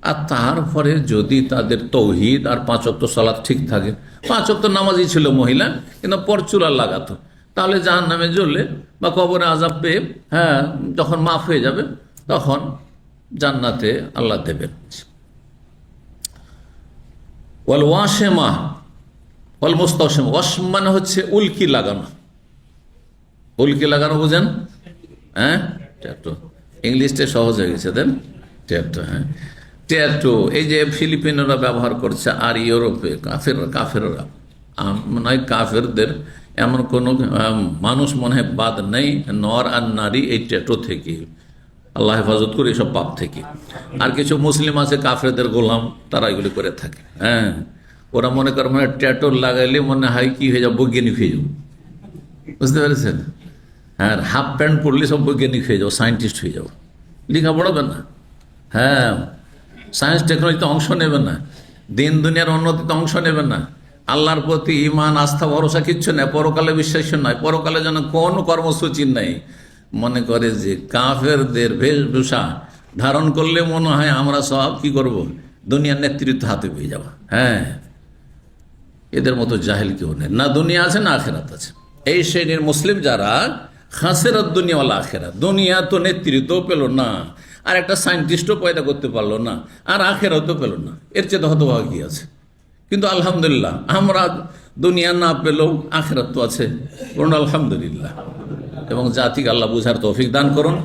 A: আর তারপরে যদি তাদের তৌহিদ আর 5 ওয়াক্ত সালাত ঠিক থাকে, 5 ওয়াক্ত নামাজই ছিল মহিলা, কিন্তু পরচুলা লাগাতো, তাহলে জাহান্নামে জ্বললে বা কবরে আযাব পেয়ে যখন মাফ হয়ে যাবে, তখন জান্নাতে আল্লাহ দেবেন। ওয়াল ওয়াশিমা ওয়াল মুস্তাওশিমা, ওয়াশমান হচ্ছে উল্কি লাগানো, উল্কি লাগানো বুঝেন? ট্যাটু, ইংলিশটা সহজ হয়ে গেছে, দেন ট্যাটু। ট্যাটু এই যে ফিলিপিনোরা ব্যবহার করছে, আর ইউরোপে কাফেররা, নয় কাফেরদের এমন কোনো মানুষ মনে হয় বাদ নেই, নর আর নারী এই ট্যাটু থেকে, আল্লাহ হেফাজত করে এসব পাপ থেকে। আর কিছু মুসলিম আছে কাফেরদের গোলাম, তারা এগুলি করে থাকে। ওরা মনে করে মানে ট্যাটু লাগাইলে মনে হয় কি হয়ে যাবে, বৈজ্ঞানিক হয়ে যাবো, বুঝতে পেরেছেন? হাফ প্যান্ট পরলে সব বৈজ্ঞানিক হয়ে যাবো, সায়েন্টিস্ট হয়ে যাবো, লেখা পড়াবে না, সায়েন্স টেকনোলজিতে অংশ নেবে না, দিন দুনিয়ার উন্নতিতে অংশ নেবে না, আল্লাহর প্রতি ইমান আস্থা ভরসা কিচ্ছু নেই, পরকালে বিশ্বাস নয়, পরকালে যেন কোনো কর্মসূচি নেই। মনে করে যে কাফেরদের বেশভূষা ধারণ করলে মনে হয় আমরা সব কি করব, দুনিয়ার নেতৃত্ব হাতে পেয়ে যাবো। এদের মতো জাহেল কেউ নেই, না দুনিয়া আছে না আখেরাত আছে। এই শ্রেণীর মুসলিম যারা খাসেরাত দুনিয়া ওয়াল আখেরাত, দুনিয়া তো নেতৃত্ব পেল না, আর একটা সায়েন্টিস্টও পয়দা করতে পারলো না, আর আখেরাতও পেল না, এর চেয়ে হতভাগা কি আছে? কিন্তু আলহামদুলিল্লাহ আমরা দুনিয়া না পেলেও আখেরাত তো আছে, আলহামদুলিল্লাহ। এবং জাতিকে আল্লাহ বুঝার তৌফিক দান করুন,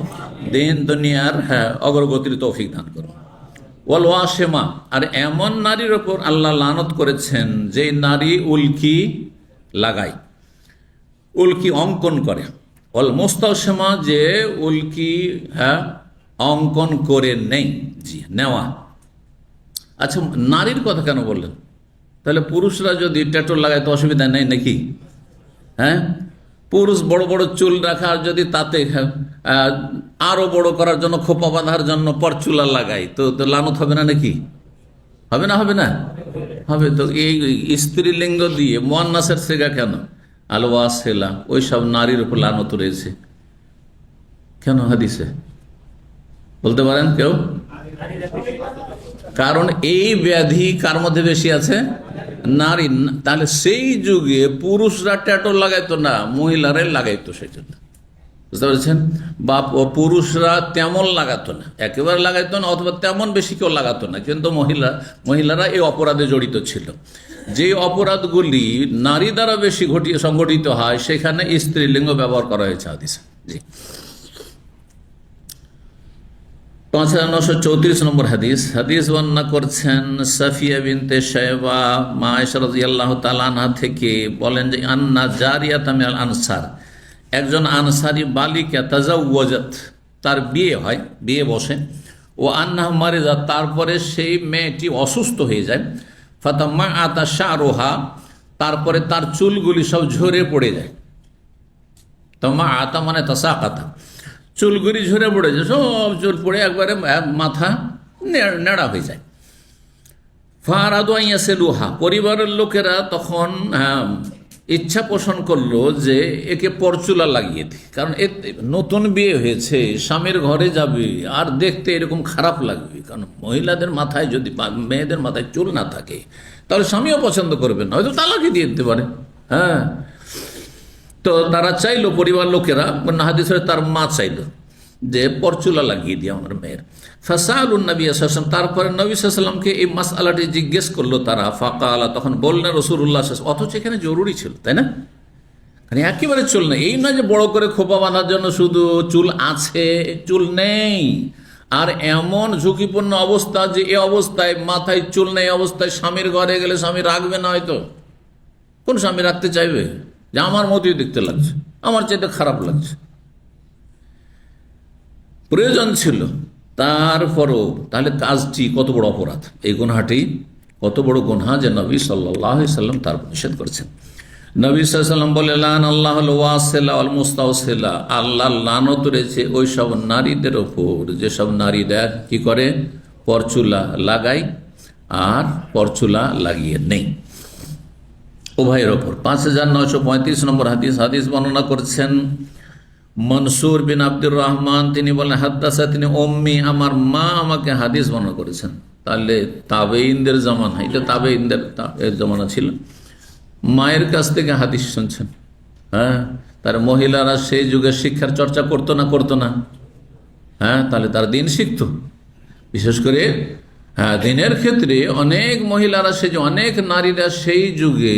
A: দিন দুনিয়ার অগ্রগতির তৌফিক দান করুন। ওয়াল ওয়াশিমা, আর এমন নারীর ওপর আল্লাহ লানত করেছেন যে নারী উল্কি লাগায়, উল্কি অঙ্কন করে, অল মুস্তাওসেমা যে উল্কি অঙ্কন করে নেই, জি নেওয়া। আচ্ছা, নারীর কথা কেন বললেন? তাহলে পুরুষরা যদি ট্যাটু লাগায় তো অসুবিধা নেই নাকি? হ্যাঁ, পুরুষ বড় বড় চুল রাখা, আর যদি তাতে আরো বড় করার জন্য, খোপা বাঁধার জন্য পরচুলা লাগাই তো লানত হবে না নাকি? হবে না? হবে না? হবে। তো এই স্ত্রীলিঙ্গ দিয়ে মুয়ান্নাসের সেগা কেন? আল ওয়াসিলা, ওই সব নারীর উপর লানত রয়েছে কেন হাদিসে? বলতে পারেন কেউ? কারণ এই ব্যাধি কার মধ্যে বেশি আছে? নারী। তাহলে সেই যুগে পুরুষরা ট্যাটু লাগাইতো না, মহিলারাই লাগাইতো, সেই জন্য। বুঝতে পেরেছেন? বা পুরুষরা তেমন লাগাতো না, একেবারে লাগাইতো না, অথবা তেমন বেশি কেউ লাগাতো না, কিন্তু মহিলারা এই অপরাধে জড়িত ছিল। যে অপরাধগুলি নারী দ্বারা বেশি সংঘটিত হয়, সেখানে স্ত্রীলিঙ্গ ব্যবহার করা হয়েছে হাদিসে। জি, 5934 নম্বর হাদিস। হাদিস বর্ণনা করছেন সাফিয়া বিনতে শায়বা, মা আয়েশা রাদিয়াল্লাহু তাআলা আনহা থেকে, বলেন যে আন্না জারিয়াতাম মিনাল আনসার, একজন আনসারী বালিকা তাজাওয়াজাত, তার বিয়ে হয়, বিয়ে বসে, ও আন্না মারিজা, তারপরে সেই মেয়েটি অসুস্থ হয়ে যায়, ফাতাম্মা আতা শারুহা, তারপরে তার চুলগুলি সব ঝরে পড়ে যায়। তাম্মা আতা মানে তাসাকাতা, চুলগুলি ঝরে পড়ে যায়, সব চুল পড়ে একবারে মাথা নেড়া হয়ে যায়। ফারাদু আন ইয়াসিলুহা, পরিবারের লোকেরা তখন ইচ্ছা পোষণ করলো যে একে পরচুলা লাগিয়ে দিই, কারণ নতুন বিয়ে হয়েছে, স্বামীর ঘরে যাবে, আর দেখতে এরকম খারাপ লাগবে। কারণ মহিলাদের মাথায় যদি, মেয়েদের মাথায় চুল না থাকে, তাহলে স্বামীও পছন্দ করবে না, হয়তো তালাকই দিয়ে দিতে পারে। হ্যাঁ, তো তারা চাইলো, পরিবার লোকেরা, হাদিসে তার মা চাইলো যে পরচুলা লাগিয়ে দিয়ে আমার মেয়ের। ফাসালুন নবী সাল্লাল্লাহু আলাইহি ওয়াসাল্লাম, তারপরে নবী সাল্লাল্লাহু আলাইহি ওয়াসাল্লামকে এই মাসআলাটি জিজ্ঞেস করলো তারা। ফাকালা, তখন বললেন রাসূলুল্লাহ সাল্লাল্লাহু আলাইহি ওয়াসাল্লাম, অথচ এখানে জরুরি ছিল, তাই না? মানে একেবারে চুল নেই, এই নয় যে বড় করে খোপা বাঁধার জন্য শুধু চুল আছে, চুল নেই। আর এমন ঝুঁকিপূর্ণ অবস্থা যে এ অবস্থায় মাথায় চুল নেই অবস্থায় স্বামীর ঘরে গেলে স্বামী রাখবে না, হয়তো কোন স্বামী রাখতে চাইবে যে আমার মতোই দেখতে লাগছে, আমার চাইতে খারাপ লাগছে? প্রয়োজন ছিল, তারপরও তাহলে কাজটি কত বড় অপরাধ, এই গুনাহটি কত বড় গুনাহ যে নবী সাল্লাল্লাহু আলাইহি সাল্লাম তার নিষেধ করেছেন। নবী সাল্লাল্লাহু আলাইহি সাল্লাম বলে, লান আল্লাহুল ওয়াসিলা ওয়াল মুস্তাওসিলা, আল্লাহ লানত রয়েছে ওই সব নারীদের ওপর যেসব নারীরা কি করে, পরচুলা লাগায় আর পরচুলা লাগিয়ে নেই, উভয়ের ওপর। 5935 নম্বর হাদিস। হাদিস বর্ণনা করছেন মনসুর বিন আব্দুর রহমান, তিনি বলেন হাদ্দাসা, তিনি উম্মি, আমার মা আমাকে হাদিস বর্ণনা করেছেন। তাহলে তাবেঈনদের জামানা, এটা তাবেঈনদের জামানা ছিল, মায়ের কাছ থেকে হাদিস শুনছেন। হ্যাঁ, তার মহিলারা সেই যুগে শিক্ষার চর্চা করতো না? হ্যাঁ, তাহলে তার দিন শিখতো। বিশেষ করে হ্যাঁ, দিনের ক্ষেত্রে অনেক মহিলারা, অনেক নারীরা সেই যুগে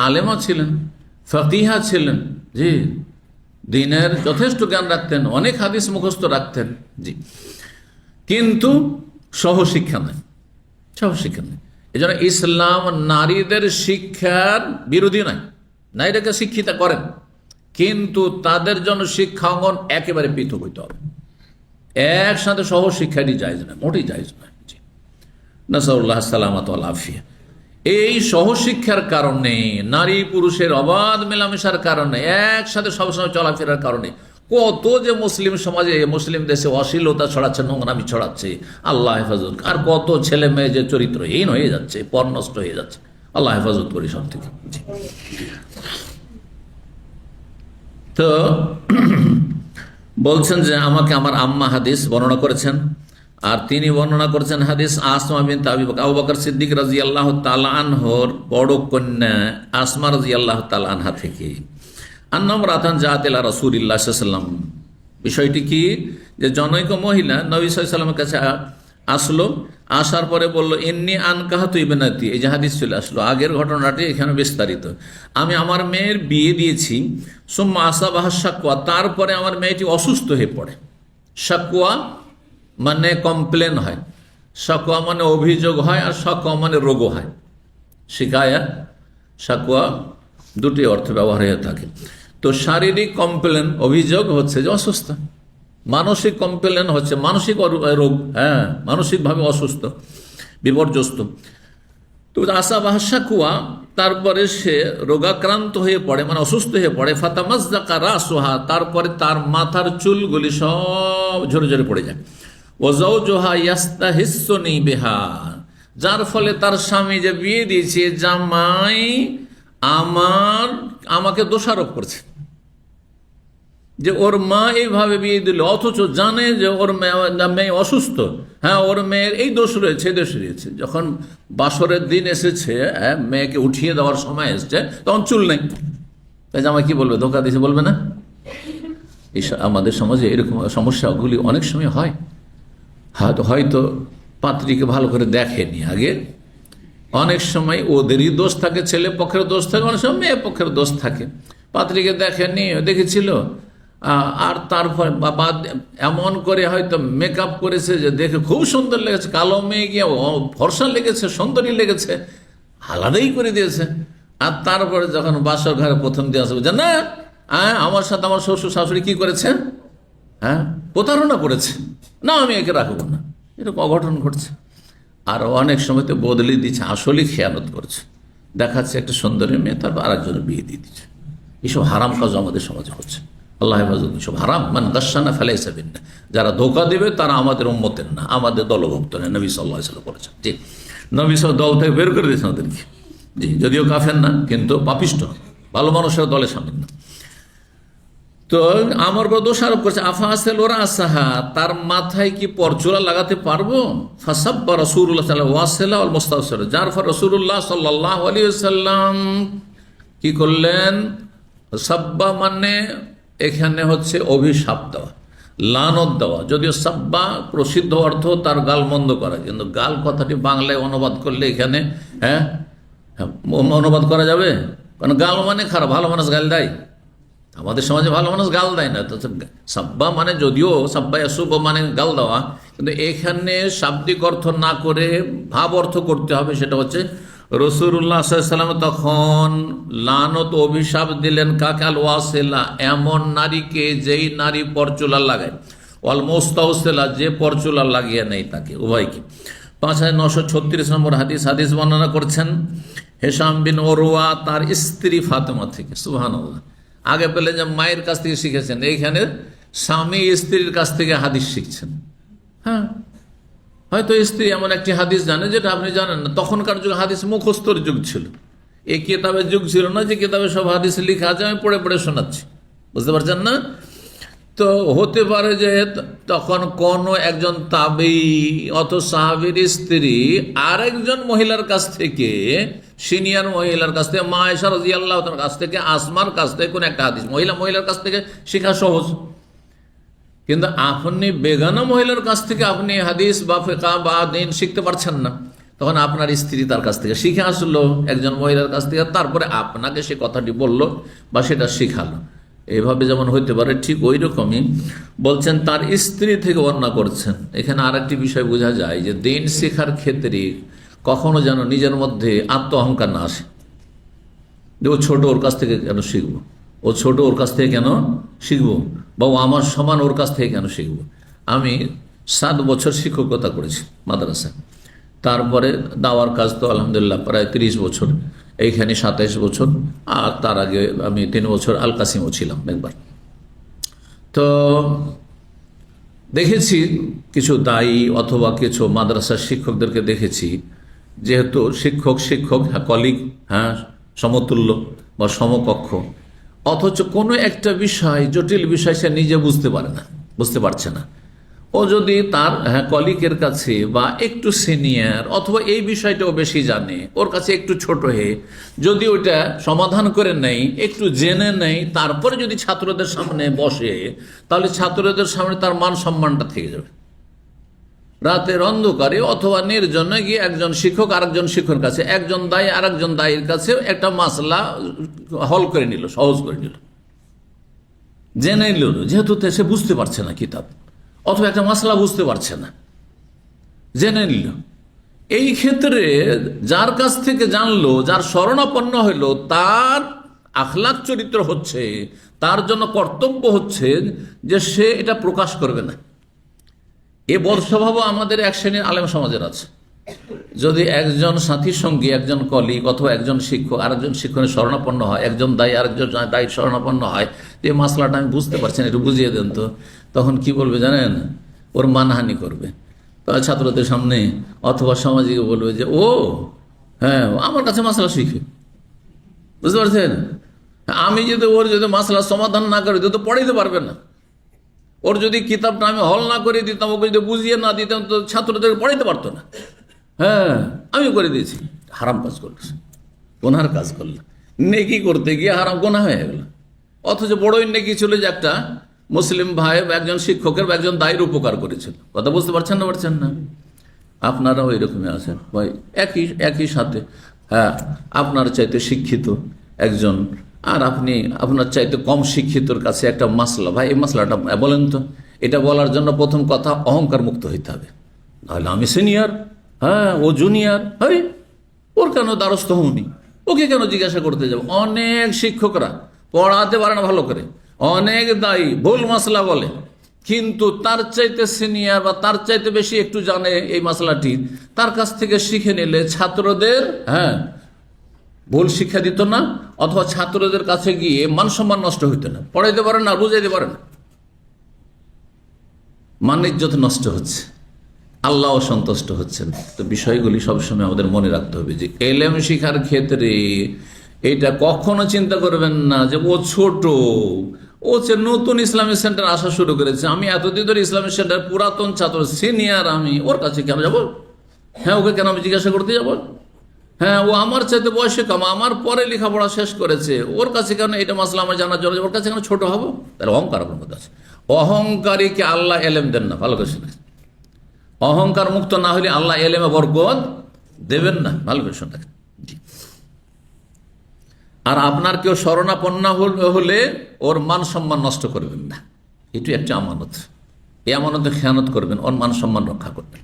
A: আলেমা ছিলেন, ফাকিহা ছিলেন, জি, দিনের যথেষ্ট জ্ঞান রাখতেন, অনেক হাদিস মুখস্থ রাখতেন, জি, কিন্তু সহশিক্ষা নেই, সহশিক্ষা নেই। এই জন্য ইসলাম নারীদের শিক্ষার বিরোধী নয়, নারীদেরকে শিক্ষিত করেন, কিন্তু তাদের জন্য শিক্ষা অঙ্গন একেবারে পৃথক হইতে হবে। একসাথে সহশিক্ষাটি জায়েজ নয়, মোটেই জায়েজ নয়। নাসাউল্লাহ সালামাত ওয়াল আফিয়া। এই সহশিক্ষার কারণে, নারী পুরুষের অবাধ মেলামেশার কারণে, একসাথে সবসময় চলাফেরার কারণে কত যে মুসলিম সমাজে, মুসলিম দেশে অশ্লীলতা ছড়াচ্ছে, নোংরামি ছড়াচ্ছে, আল্লাহ হেফাজত। আর কত ছেলে মেয়ে যে চরিত্রহীন হয়ে যাচ্ছে, পর নষ্ট হয়ে যাচ্ছে, আল্লাহ হেফাজত করি সব থেকে। তো বলছেন যে আমাকে আমার আম্মা হাদিস বর্ণনা করেছেন, আর তিনি বর্ণনা করেছেন হাদিস আসমা বিনতে আবু বকর সিদ্দিক রাদিয়াল্লাহু তাআলা আনহুর বড় কন্যা আসমা রাদিয়াল্লাহু তাআলা আনহা থেকে, আন্নামরাতান জাআত ইলা রাসূলিল্লাহ সাল্লাল্লাহু আলাইহি ওয়াসাল্লাম। বিষয়টি কি, যে জনৈক মহিলা নবী সাল্লাল্লাহু আলাইহি ওয়াসাল্লামের কাছে আসলো, আসার পরে বলল, ইন্নী আনকাহাতু ইবনাতি, এই যে হাদিস চলে আসলো, আগের ঘটনাটি এখানে বিস্তারিত। আমি আমার মেয়ের বিয়ে দিয়েছি, সুম্মা আসাবাহা শাকওয়া, তারপরে আমার মেয়েটি অসুস্থ হয়ে পড়ে। শাকওয়া মানে কমপ্লেন হয়, শাকওয়া মানে অভিযোগ হয়, আর শাকওয়া মানে রোগও হয়। শিকায়া, শাকওয়া দুটি অর্থ ব্যবহার হয়ে থাকে। তো শারীরিক কমপ্লেন, অভিযোগ হচ্ছে যে অসুস্থ, মানসিক কমপ্লেন হচ্ছে মানসিক রোগ, হ্যাঁ মানসিকভাবে অসুস্থ, বিপর্যস্ত। তো আসা ভাষা কুয়া, তারপরে সে রোগাক্রান্ত হয়ে পড়ে, মানে অসুস্থ হয়ে পড়ে। ফাতামাজ্জাকা রাসুহা, তারপরে তার মাথার চুলগুলি সব ঝরে ঝরে পড়ে যায়। ওয়াজাওজুহা ইয়াস্তাহিসসুনি বিহা, যার ফলে তার স্বামী যে বিয়ে দিয়েছে, জামাই আমাকে দোষারোপ করছে যে ওর মা এইভাবে বিয়ে দিল, অথচ জানে যে ওর মেয়ে অসুস্থ, হ্যাঁ ওর মেয়ের এই দোষ রয়েছে, এই দোষ রয়েছে। যখন বাসরের দিন এসেছে, মেয়েকে উঠিয়ে দেওয়ার সময় এসছে, তখন চুল নেই, তাই জামাই কি বলবে? ধোকা দিয়েছে বলবে না? আমাদের সমাজে এরকম সমস্যাগুলি অনেক সময় হয়। হয়তো পাত্রীকে ভালো করে দেখেনি আগে, অনেক সময় ওদেরই দোষ থাকে, ছেলে পক্ষের দোষ থাকে, অনেক সময় মেয়ে পক্ষের দোষ থাকে। পাত্রীকে দেখেনি, দেখেছিল, আর তারপর বাবা এমন করে হয়তো মেকআপ করেছে যে দেখে খুব সুন্দর লেগেছে, কালো মেয়ে গিয়ে ফর্সা লেগেছে, সুন্দরী লেগেছে, আলাদাই করে দিয়েছে। আর তারপরে যখন বাসর ঘরে প্রথম দিয়ে আসবে, না আমার সাথে আমার শ্বশুর শাশুড়ি কি করেছে, হ্যাঁ প্রতারণা করেছে, না আমি একে রাখবো না, এরকম অঘটন ঘটছে। আর অনেক সময় তো বদলে দিচ্ছে, আসলেই খেয়ানত করছে, দেখাচ্ছে একটা সুন্দরী মেয়ে, তারপর আরেকজনের বিয়ে দিয়ে দিচ্ছে। এইসব হারাম কাজ আমাদের সমাজে হচ্ছে, আল্লাহ হেফাজত। সব হারাম, মান গাশানা ফালাইসা বিন্না, যারা ধোঁকা দেবে তারা আমাদের উম্মতের না, আমাদের দলভুক্ত না। নবী সাল্লাল্লাহু আলাইহি ওয়াসাল্লাম বলেছেন, জি নবী সব দল থেকে বের করে দিয়েছেন ওদেরকে, জি যদিও কাফের না, কিন্তু পাপিষ্ট, ভালো মানুষের দলে সামিল না। তো আমার বড় দোষ আরোপ করছে, আফা আসেল ওরা আসাহা, তার মাথায় কি পরচুলা লাগাতে পারবো? ফাসাব্বা রাসূলুল্লাহ সাল্লাল্লাহু আলাইহি ওয়াসাল্লাম ওয়াল মুস্তাওসির, যার ফলে রাসূলুল্লাহ সাল্লাল্লাহু আলাইহি ওয়াসাল্লাম কি করলেন? সাব্বা মানে এখানে হচ্ছে অভিশাপ দেওয়া, লানত দেওয়া। যদিও সাব্বা প্রসিদ্ধ অর্থ তার গাল মন্দ করা, কিন্তু গাল কথাটি বাংলায় অনুবাদ করলে এখানে অনুবাদ করা যাবে, কারণ গাল মানে খারাপ, ভালো মানুষ গাল দেয়, আমাদের সমাজে ভালো মানুষ গাল দেয় না। তো সাব্বা মানে যদিও সাব্বা ইয়াসুব মানে গাল দেওয়া, কিন্তু এখানে শাব্দিক অর্থ না করে ভাব অর্থ করতে হবে। সেটা হচ্ছে রাসূলুল্লাহ সাল্লাল্লাহু আলাইহি ওয়াসাল্লাম তখন লানত অভিশাপ দিলেন কাকে? আল ওয়াসিলা, এমন নারীকে যেই নারী পরচুলা লাগায়, ওয়াল মুস্তাওসিলা, যে পরচুলা লাগিয়ে নেই তাকে, উভয়কে। 5936 নম্বর হাদিস বর্ণনা করছেন হিশাম বিন উরওয়া তার স্ত্রী ফাতেমা থেকে। সুবহানাল্লাহ, আগে পেলে যে মায়ের কাছ থেকে শিখেছেন, এইখানে স্বামী স্ত্রীর কাছ থেকে হাদিস শিখছেন। হ্যাঁ, হয়তো স্ত্রী এমন একটি হাদিস জানে যেটা আপনি জানেন না। তখনকার যুগ হাদিস মুখস্থর যুগ ছিল, এই কিতাবের যুগ ছিল না যে কিতাবে সব হাদিস লেখা আছে আমি পড়ে পড়ে শোনাচ্ছি, বুঝতে পারছেন না? তো হতে পারে যে তখন কোন একজন তাবী অথবা সাহাবীর স্ত্রী আরেকজন মহিলার কাছ থেকে, সিনিয়র মহিলার কাছ থেকে, মা আয়েশা রাদিয়াল্লাহু তাআলার কাছ থেকে, আসমার কাছ থেকে কোন একটা হাদিস মহিলার কাছ থেকে শেখা সহজ। কিন্তু আপনি বেগানা মহিলার কাছ থেকে আপনি হাদিস বা ফিকহ বা দ্বীন শিখতে পারছেন না, তখন আপনার স্ত্রী তার কাছ থেকে শিখে আসলো, একজন মহিলার কাছ থেকে, তারপরে আপনাকে সে কথাটি বললো বা সেটা শিখালো। এইভাবে যেমন হইতে পারে, ঠিক ওই রকমই বলছেন তার স্ত্রী থেকে বর্ণনা করছেন। এখানে আর একটি বিষয় বোঝা যায় যে দ্বীন শেখার ক্ষেত্রে কখনো যেন নিজের মধ্যে আত্ম অহংকার না আসে, যে ও ছোট, ওর কাছ থেকে কেন শিখবো, ও ছোট, ওর কাছ থেকে কেন শিখবো, বা ও আমার সমান, ওর কাছ থেকে কেন শিখবো। আমি 7 বছর শিক্ষকতা করেছি মাদ্রাসায়, তারপরে দাওয়ার কাজ তো আলহামদুলিল্লাহ প্রায় 30 বছর, এইখানে 27 বছর, আর তার আগে আমি 3 বছর আল কাসিমও ছিলাম একবার। তো দেখেছি কিছু দায়ী অথবা কিছু মাদ্রাসার শিক্ষকদেরকে দেখেছি, যেহেতু শিক্ষক কলিগ, হ্যাঁ সমতুল্য বা সমকক্ষ, অথচ কোনো একটা বিষয়, জটিল বিষয় সে নিজে বুঝতে পারছে না। ও যদি তার কলিগের কাছে বা একটু সিনিয়র অথবা এই বিষয়টাও বেশি জানে, ওর কাছে একটু ছোট হয়ে যদি ওইটা সমাধান করে নেই, একটু জেনে নেই, তারপরে যদি ছাত্রদের সামনে বসে, তাহলে ছাত্রদের সামনে তার মান সম্মানটা থেকে যাবে। রাতের অন্ধকারে অথবা নির্জনে গিয়ে একজন শিক্ষক আরেকজন শিক্ষকের কাছে, একজন দায়ী আরেকজন দায়ীর কাছে একটা মাসলা সহজ করে নিল, জেনে নিল, যেহেতু সে বুঝতে পারছে না কিতাব, অথবা একটা মাসলা বুঝতে পারছে না, জেনে নিল। এই ক্ষেত্রে যার কাছ থেকে জানলো, যার শরণাপন্ন হইল, তার আখলাক চরিত্র হচ্ছে, তার জন্য কর্তব্য হচ্ছে যে সে এটা প্রকাশ করবে না। এ বদস্বভাবও আমাদের এক শ্রেণীর আলেম সমাজের আছে। যদি একজন সাথীর সঙ্গে একজন কলিগ অথবা একজন শিক্ষক আরেকজন শিক্ষকের শরণাপন্ন হয়, একজন দায়ী আরেকজন দায়ী শরণাপন্ন হয়, যে মাসলাটা আমি বুঝতে পারছি না, একটু বুঝিয়ে দেন তো, তখন কি বলবে জানেন? ওর মানহানি করবে ছাত্রদের সামনে, অথবা সমাজে বলবে যে ও হ্যাঁ আমার কাছে মাসলা শিখে, বুঝতে পারছেন? আমি যদি ওর যদি মাসলার সমাধান না করি তো পড়াইতে পারবে না। ওর যদি কিতাবটা আমি হল না করে দিতাম, ওকে যদি বুঝিয়ে না দিতাম তো ছাত্রদের পড়াইতে পারতো না। হ্যাঁ আমি করে দিয়েছি, হারাম কাজ করল, গোনার কাজ করল, নেকি করতে গিয়ে হারাম গোনা হয়ে গেল। অথচ বড়ই নেকি ছিল যে একটা মুসলিম ভাই বা একজন শিক্ষকের বা একজন দায়ের উপকার করেছিল। কথা বুঝতে পারছেন না? আপনারাও এরকমই আছেন ভাই, একই সাথে। হ্যাঁ, আপনার চাইতে শিক্ষিত একজন আর আপনি আপনার চাইতে কম শিক্ষিতর কাছে একটা মাসলা, ভাই এই মাসলাটা বলেন তো, এটা বলার জন্য প্রথম কথা অহংকার মুক্ত হইতে হবে। নাহলে আমি সিনিয়র, হ্যাঁ ও জুনিয়র, আরে ওর কেন দ্বারস্থ হউনি, ওকে কেন জিজ্ঞাসা করতে যাব? অনেক শিক্ষকরা পড়াতে পারে না ভালো করে, অনেক দায়ী ভুল মাসলা বলে, কিন্তু তার চাইতে সিনিয়র বা তার চাইতে বেশি একটু জানে এই মাসলাটি, তার কাছ থেকে শিখে নিলে ছাত্রদের ভুল শিক্ষা দিত না, অথবা ছাত্রদের কাছে গিয়ে মান সম্মান নষ্ট হইত না। পড়াইতে পারে না, বুঝাইতে পারে না, মান ইজ্জত নষ্ট হচ্ছে, আল্লাহ সন্তুষ্ট হচ্ছেন। তো বিষয়গুলি সবসময় আমাদের মনে রাখতে হবে যে এলেম শিখার ক্ষেত্রে এটা কখনো চিন্তা করবেন না যে ও ছোট, ও হচ্ছে নতুন ইসলামিক সেন্টার আসা শুরু করেছে, আমি এতদিন ধরে ইসলামিক সেন্টার পুরাতন ছাত্র, সিনিয়র, আমি ওর কাছে কেন যাব? হ্যাঁ ওকে কেন আমি জিজ্ঞাসা করতে যাব? হ্যাঁ ও আমার চাইতে বয়সে কম, আমার পরে লেখাপড়া শেষ করেছে, ওর কাছে কেন এটা মাসলা আমার জানার জন্য ওর কাছে কেন ছোট হবো? তাহলে অহংকার আপনার মধ্যে আছে। অহংকারীকে আল্লাহ এলেম দেন না, ভালো করে শুনে। অহংকার মুক্ত না হলে আল্লাহ এলেমে বরকত দেবেন না, ভালো করে শুনে। আর আপনার কেউ শরণাপন্ন হলে ওর মান সম্মান নষ্ট করবেন না, এটি একটা আমানত। এই আমানতে খেয়ানত করবেন, ওর মান সম্মান রক্ষা করবেন।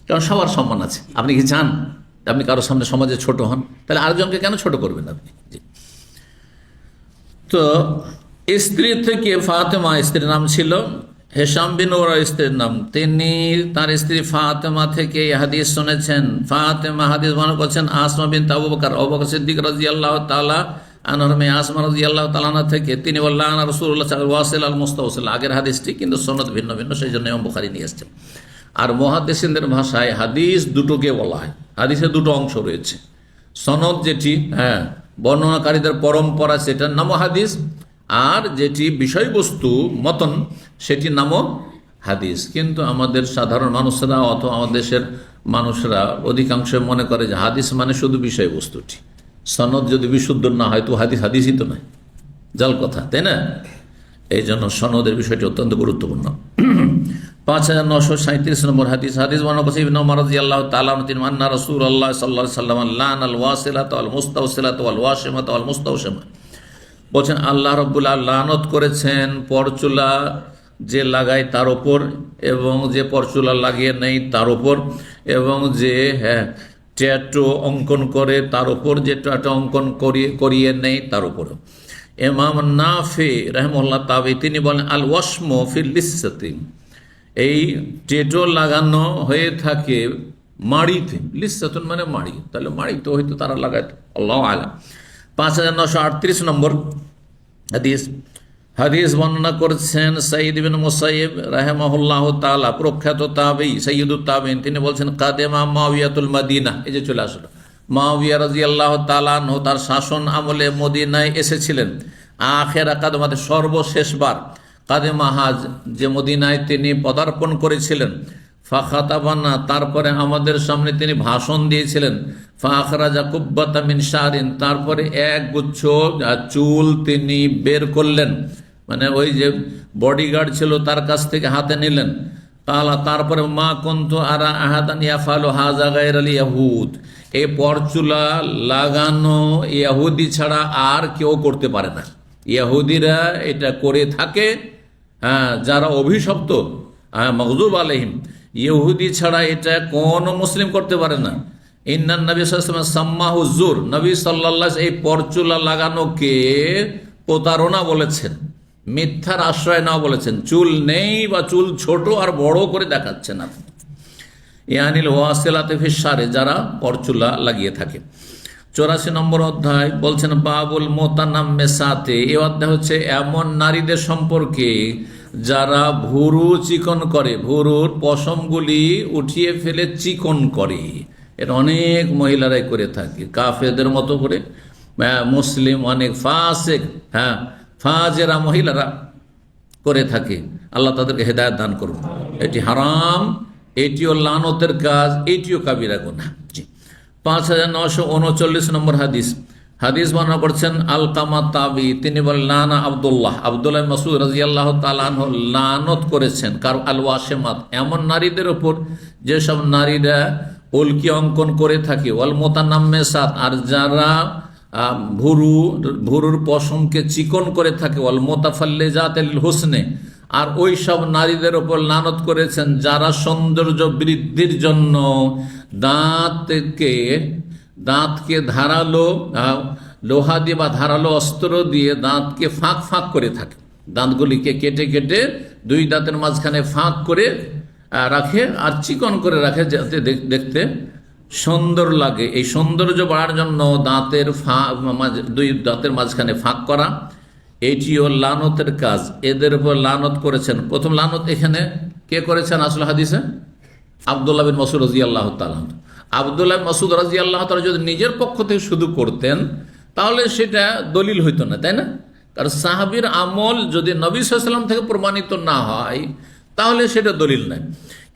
A: কারণ সবার সম্মান আছে। আপনি কি চান আপনি কারোর সামনে সমাজে ছোট হন? তাহলে আরেকজনকে কেন ছোট করবেন আপনি? তো স্ত্রী থেকে ফাতেমা স্ত্রীর নাম ছিল, হেশাম বিন ওরা স্ত্রীর নাম, তিনি তার স্ত্রী ফাতেমা থেকে হাদিস শুনেছেন। ফাতেমা হাদিস বর্ণনা করছেন আসমা বিনতে আবু বকর, আবু বকর সিদ্দিক রাদিয়াল্লাহু তাআলা আনহা মেয়ে আসমা রাদিয়াল্লাহু তাআলা থেকে তিনি বললেন আনা রাসূলুল্লাহ সাল্লাল্লাহু আলাইহি ওয়াসাল্লাম আল মুস্তাওসিল। আগের হাদিসটি কিন্তু সনদ ভিন্ন ভিন্ন, সেই জন্য ইমাম বুখারী নিয়ে এসেছেন। আর মুহাদ্দিসিনদের ভাষায় হাদিস দুটোকে বলা হয়, হাদিসে দুটো অংশ রয়েছে। সনদ যেটি বর্ণনাকারীদের পরম্পরা, সেটার নাম হাদিস, আর যেটি বিষয়বস্তু মতন সেটি নামও হাদিস। কিন্তু আমাদের সাধারণ মানুষরা অথবা আমাদের দেশের মানুষরা অধিকাংশ মনে করে যে হাদিস মানে শুধু বিষয়বস্তুটি, সনদ যদি বিশুদ্ধ না হয় তো হাদিস হাদিসই তো নয়, জাল কথা, তাই না? এই জন্য সনদের বিষয়টি অত্যন্ত গুরুত্বপূর্ণ। 5937 নম্বর হাদিস, হাদিস বর্ণনা করছে ইবনে ওমর রাদিয়াল্লাহু তাআলা তিনি আন্না রাসূলুল্লাহ সাল্লাল্লাহু আলাইহি ওয়াসাল্লাম লানাল ওয়াসিলাতা ওয়াল মুস্তাওসিলাতা ওয়াল ওয়াশিমাতা ওয়াল মুস্তাওশিমা, বলছেন আল্লাহ রাব্বুল আলামিন লানত করেছেন পরচুলা যে লাগায় তার উপর, এবং যে পরচুলা লাগিয়ে নেই তার উপর, এবং যে ট্যাটু অঙ্কন করে তার উপর, যে ট্যাটু অঙ্কন করিয়ে নেই তার উপর। ইমাম নাফি রাহিমাহুল্লাহ তাবি তিনি বলেন আল ওয়াশমু ফিল লিসাতি, এই ট্যাটু লাগানো হয়ে থাকে মাড়িতে, লিসাতুন মানে মাড়ি, তাহলে মাড়ি তো হয়তো তারা লাগায়, আল্লাহু আলাম। 5938 নম্বর হাদিস, হাদিস বর্ণনা করছেন সাইয়্যিদ ইবনে মুসাইয়্যিব রাহিমাহুল্লাহ তাআলা, প্রখ্যাত তাবেঈ, সাইয়্যিদুত তাবেঈন, তিনি বলছেন কাদেমা মুআবিয়াতুল মদিনা, এই যে চলে আসলো মুআবিয়া রাদিয়াল্লাহু তাআলা আনহু, তার শাসন আমলে মদিনায় এসেছিলেন। আখিরা কাদমাতে সর্বশেষবার কাদেমা হাজ, যে মদিনায় তিনি পদার্পণ করেছিলেন। ফাখাতাবানা, তারপরে আমাদের সামনে তিনি ভাষণ দিয়েছিলেন। ফাখরাজা কুব্বাতা মিন শারিন, তারপরে এক গুচ্ছ চুল তিনি বের করলেন, মানে ওই যে বডিগার্ড ছিল তার কাছ থেকে হাতে নিলেন। কালা, তারপরে মা কুনতু আরা আহাদান ইয়াফালু হাযা গায়রাল ইয়াহুদ, এই পরচুলা লাগানো ইহুদি ছাড়া আর কেউ করতে পারে না। ইহুদিরা এটা করে থাকে, যারা অভিশপ্ত, মগজুব আলাইহিম, ইহুদি ছাড়া এটা কোন মুসলিম করতে পারে না। ইন্নান নবী সাল্লাল্লাহু আলাইহি ওয়াসাল্লাম সাম্মাহু যুর, নবী সাল্লাল্লাহু এই পরচুলা লাগানোকে প্রতারণা বলেছেন, মিথ্যার আশ্রয় নাও বলেছেন। চুল নেই বা চুল ছোট আর বড় করে দেখাচ্ছেন আপনি। ইয়ানিল ওয়াসিলাতে ফিসারে, যারা পরচুলা লাগিয়ে থাকে। 84 নম্বর অধ্যায় বলছেন বাবুল মোতানাম্মেসাতে। এই অধ্যায় হচ্ছে এমন নারীদের সম্পর্কে যারা ভুরু চিকন করে, ভুরুর পশমগুলি উঠিয়ে ফেলে চিকন করে। এটা অনেক মহিলারাই করে থাকে, কাফেরদের মতো করে। মুসলিম অনেক ফাসেক, ফাজেরা মহিলারা করে থাকে। আল্লাহ তাদেরকে হেদায়েত দান করুন। এটি হারাম, এটিও লানতের কাজ, এটিও কাবিরা গুনাহ। 5939 নম্বর হাদিস বর্ণনা করছেন আলকামা তাবি। তিনি বলেন লানা আব্দুল্লাহ মাসউদ রাদিয়াল্লাহু তাআলা আনহু লানত করেছেন কার আল ওয়াসিমাত, এমন নারীদের উপর যেসব নারীরা উল্কি অঙ্কন করে থাকে, ওয়াল মুতানাম্মিসাত, আর যারা ভুরুর পশমকে চিকন করে থাকে, ওয়াল মুতাফাল্লিজাত লিল হুসনে, আর ওই সব নারীদের ওপর লানত করেছেন যারা সৌন্দর্য বৃদ্ধির জন্য দাঁতকে ধারালো লোহা দিয়ে বা ধারালো অস্ত্র দিয়ে দাঁতকে ফাঁক ফাঁক করে থাকে। দাঁতগুলিকে কেটে কেটে দুই দাঁতের মাঝখানে ফাঁক করে রাখে আর চিকন করে রাখে, যাতে দেখতে সুন্দর লাগে। এই সৌন্দর্য বাড়ার জন্য দুই দাঁতের মাঝখানে ফাঁক করা, এটিও লানতের কাজ। এদের উপর লানত করেছেন। প্রথম লানত এখানে কে করেছেন আসলে হাদিসে? আব্দুল্লাহ বিন মাসউদ রাদিয়াল্লাহু তাআলা। আব্দুল্লাহ বিন মাসউদ রাদিয়াল্লাহু তাআলা যদি নিজের পক্ষ থেকে শুধু করতেন তাহলে সেটা দলিল হইতো না, তাই না? কারণ সাহাবীর আমল যদি নবী সাল্লাল্লাহু আলাইহি ওয়াসাল্লাম থেকে প্রমাণিত না হয় তাহলে সেটা দলিল নাই।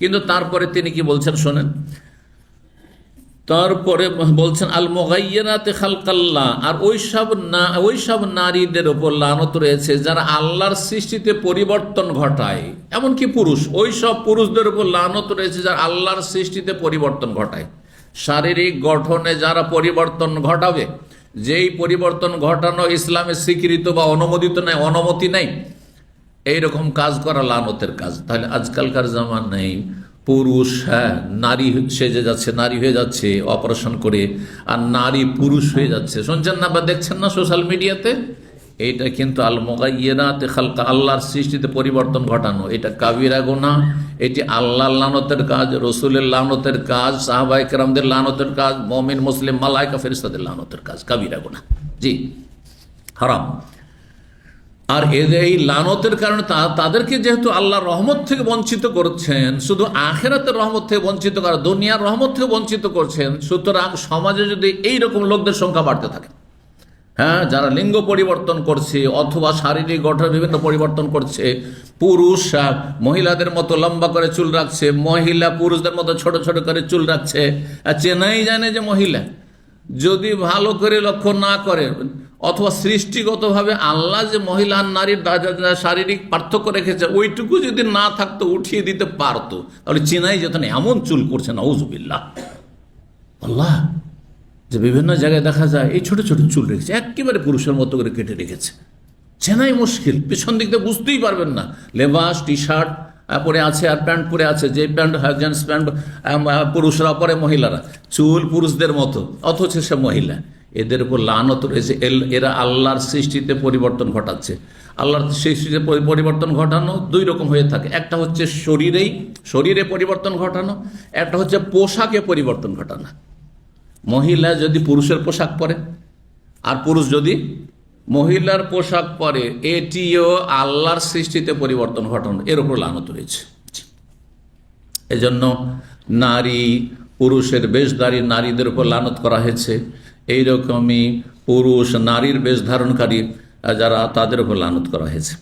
A: কিন্তু তারপরে তিনি কি বলছেন শোনেন। তারপরে বলছেন আল মুগায়্যিরাতি খালকাল্লাহ, আর ওইসব নারীদের উপর লানত রয়েছে যারা আল্লাহর সৃষ্টিতে পরিবর্তন ঘটায়। এমনকি পুরুষ, ওইসব পুরুষদের উপর লানত রয়েছে যারা আল্লাহর সৃষ্টিতে পরিবর্তন ঘটায়। শারীরিক গঠনে যারা পরিবর্তন ঘটাবে, যেই পরিবর্তন ঘটানো ইসলামে স্বীকৃত বা অনুমোদিত নেই, অনুমতি নেই, এইরকম কাজ করা লানতের কাজ। তাহলে আজকালকার জামানায় পুরুষ নারী সেজে যাচ্ছে, নারী হয়ে যাচ্ছে অপারেশন করে, আর নারী পুরুষ হয়ে যাচ্ছে। শুনছেন না বা দেখছেন না সোশ্যাল মিডিয়াতে? এইটা কিন্তু আল মুগায়্যিরাতি খালকা, আল্লাহর সৃষ্টিতে পরিবর্তন ঘটানো। এটা কাবিরা গুনাহ, এটি আল্লাহর লানতের কাজ, রসুলের লানতের কাজ, সাহাবায়ে কেরামদের লানতের কাজ, মুমিন মুসলিম মালায়েকা ফেরেশতাদের লানতের কাজ, কাবিরা গুনাহ। জি, হারাম। আর এই লানতের কারণে তাদেরকে যেহেতু আল্লাহর রহমত থেকে বঞ্চিত করছেন, শুধু আখিরাতের রহমত থেকে বঞ্চিত করা, দুনিয়ার রহমত থেকে বঞ্চিত করছেন, সুতরাং সমাজে যদি এইরকম লোকদের সংখ্যা বাড়তে থাকে, যারা লিঙ্গ পরিবর্তন করছে অথবা শারীরিক গঠন বিভিন্ন পরিবর্তন করছে, পুরুষ মহিলাদের মতো লম্বা করে চুল রাখছে, মহিলা পুরুষদের মতো ছোট ছোট করে চুল রাখছে, চেনাই জানে যে মহিলা, যদি ভালো করে লক্ষ্য না করে অথবা সৃষ্টিগতভাবে আল্লাহ যে মহিলা আর নারীর শারীরিক পার্থক্য রেখেছে ওইটুকু যদি না থাকতো, উঠিয়ে দিতে পারতো, তাহলে চেনাই যেত না। এমন চুল করছে নাউজুবিল্লাহ। আল্লাহ যে বিভিন্ন জায়গায় দেখা যায় এই ছোট ছোট চুল রেখেছে, একেবারে পুরুষের মতো করে কেটে রেখেছে, চেনাই মুশকিল। পেছন দিক দিয়ে বুঝতেই পারবেন না। লেবাস টি শার্ট পরে আছে আর প্যান্ট পরে আছে, যে প্যান্ট জিন্স প্যান্ট পুরুষরা পরে, মহিলারা চুল পুরুষদের মতো, অথচ সে মহিলা। এদের উপর লানত রয়েছে। এরা আল্লাহর সৃষ্টিতে পরিবর্তন ঘটাচ্ছে। আল্লাহর সৃষ্টিতে পরিবর্তন ঘটানো দুই রকম হয়ে থাকে। একটা হচ্ছে শরীরে পরিবর্তন ঘটানো, একটা হচ্ছে পোশাকে পরিবর্তন ঘটানো। মহিলা যদি পুরুষের পোশাক পরে আর পুরুষ যদি মহিলার পোশাক পরে, এটিও আল্লাহর সৃষ্টিতে পরিবর্তন ঘটানো, এর উপর লানত রয়েছে। এজন্য নারী পুরুষের বেশধারী নারীদের উপর লানত করা হয়েছে। এইরকমই পুরুষ নারীর বেশ ধারণকারী যারা, তাদের উপর লানত করা হয়েছে।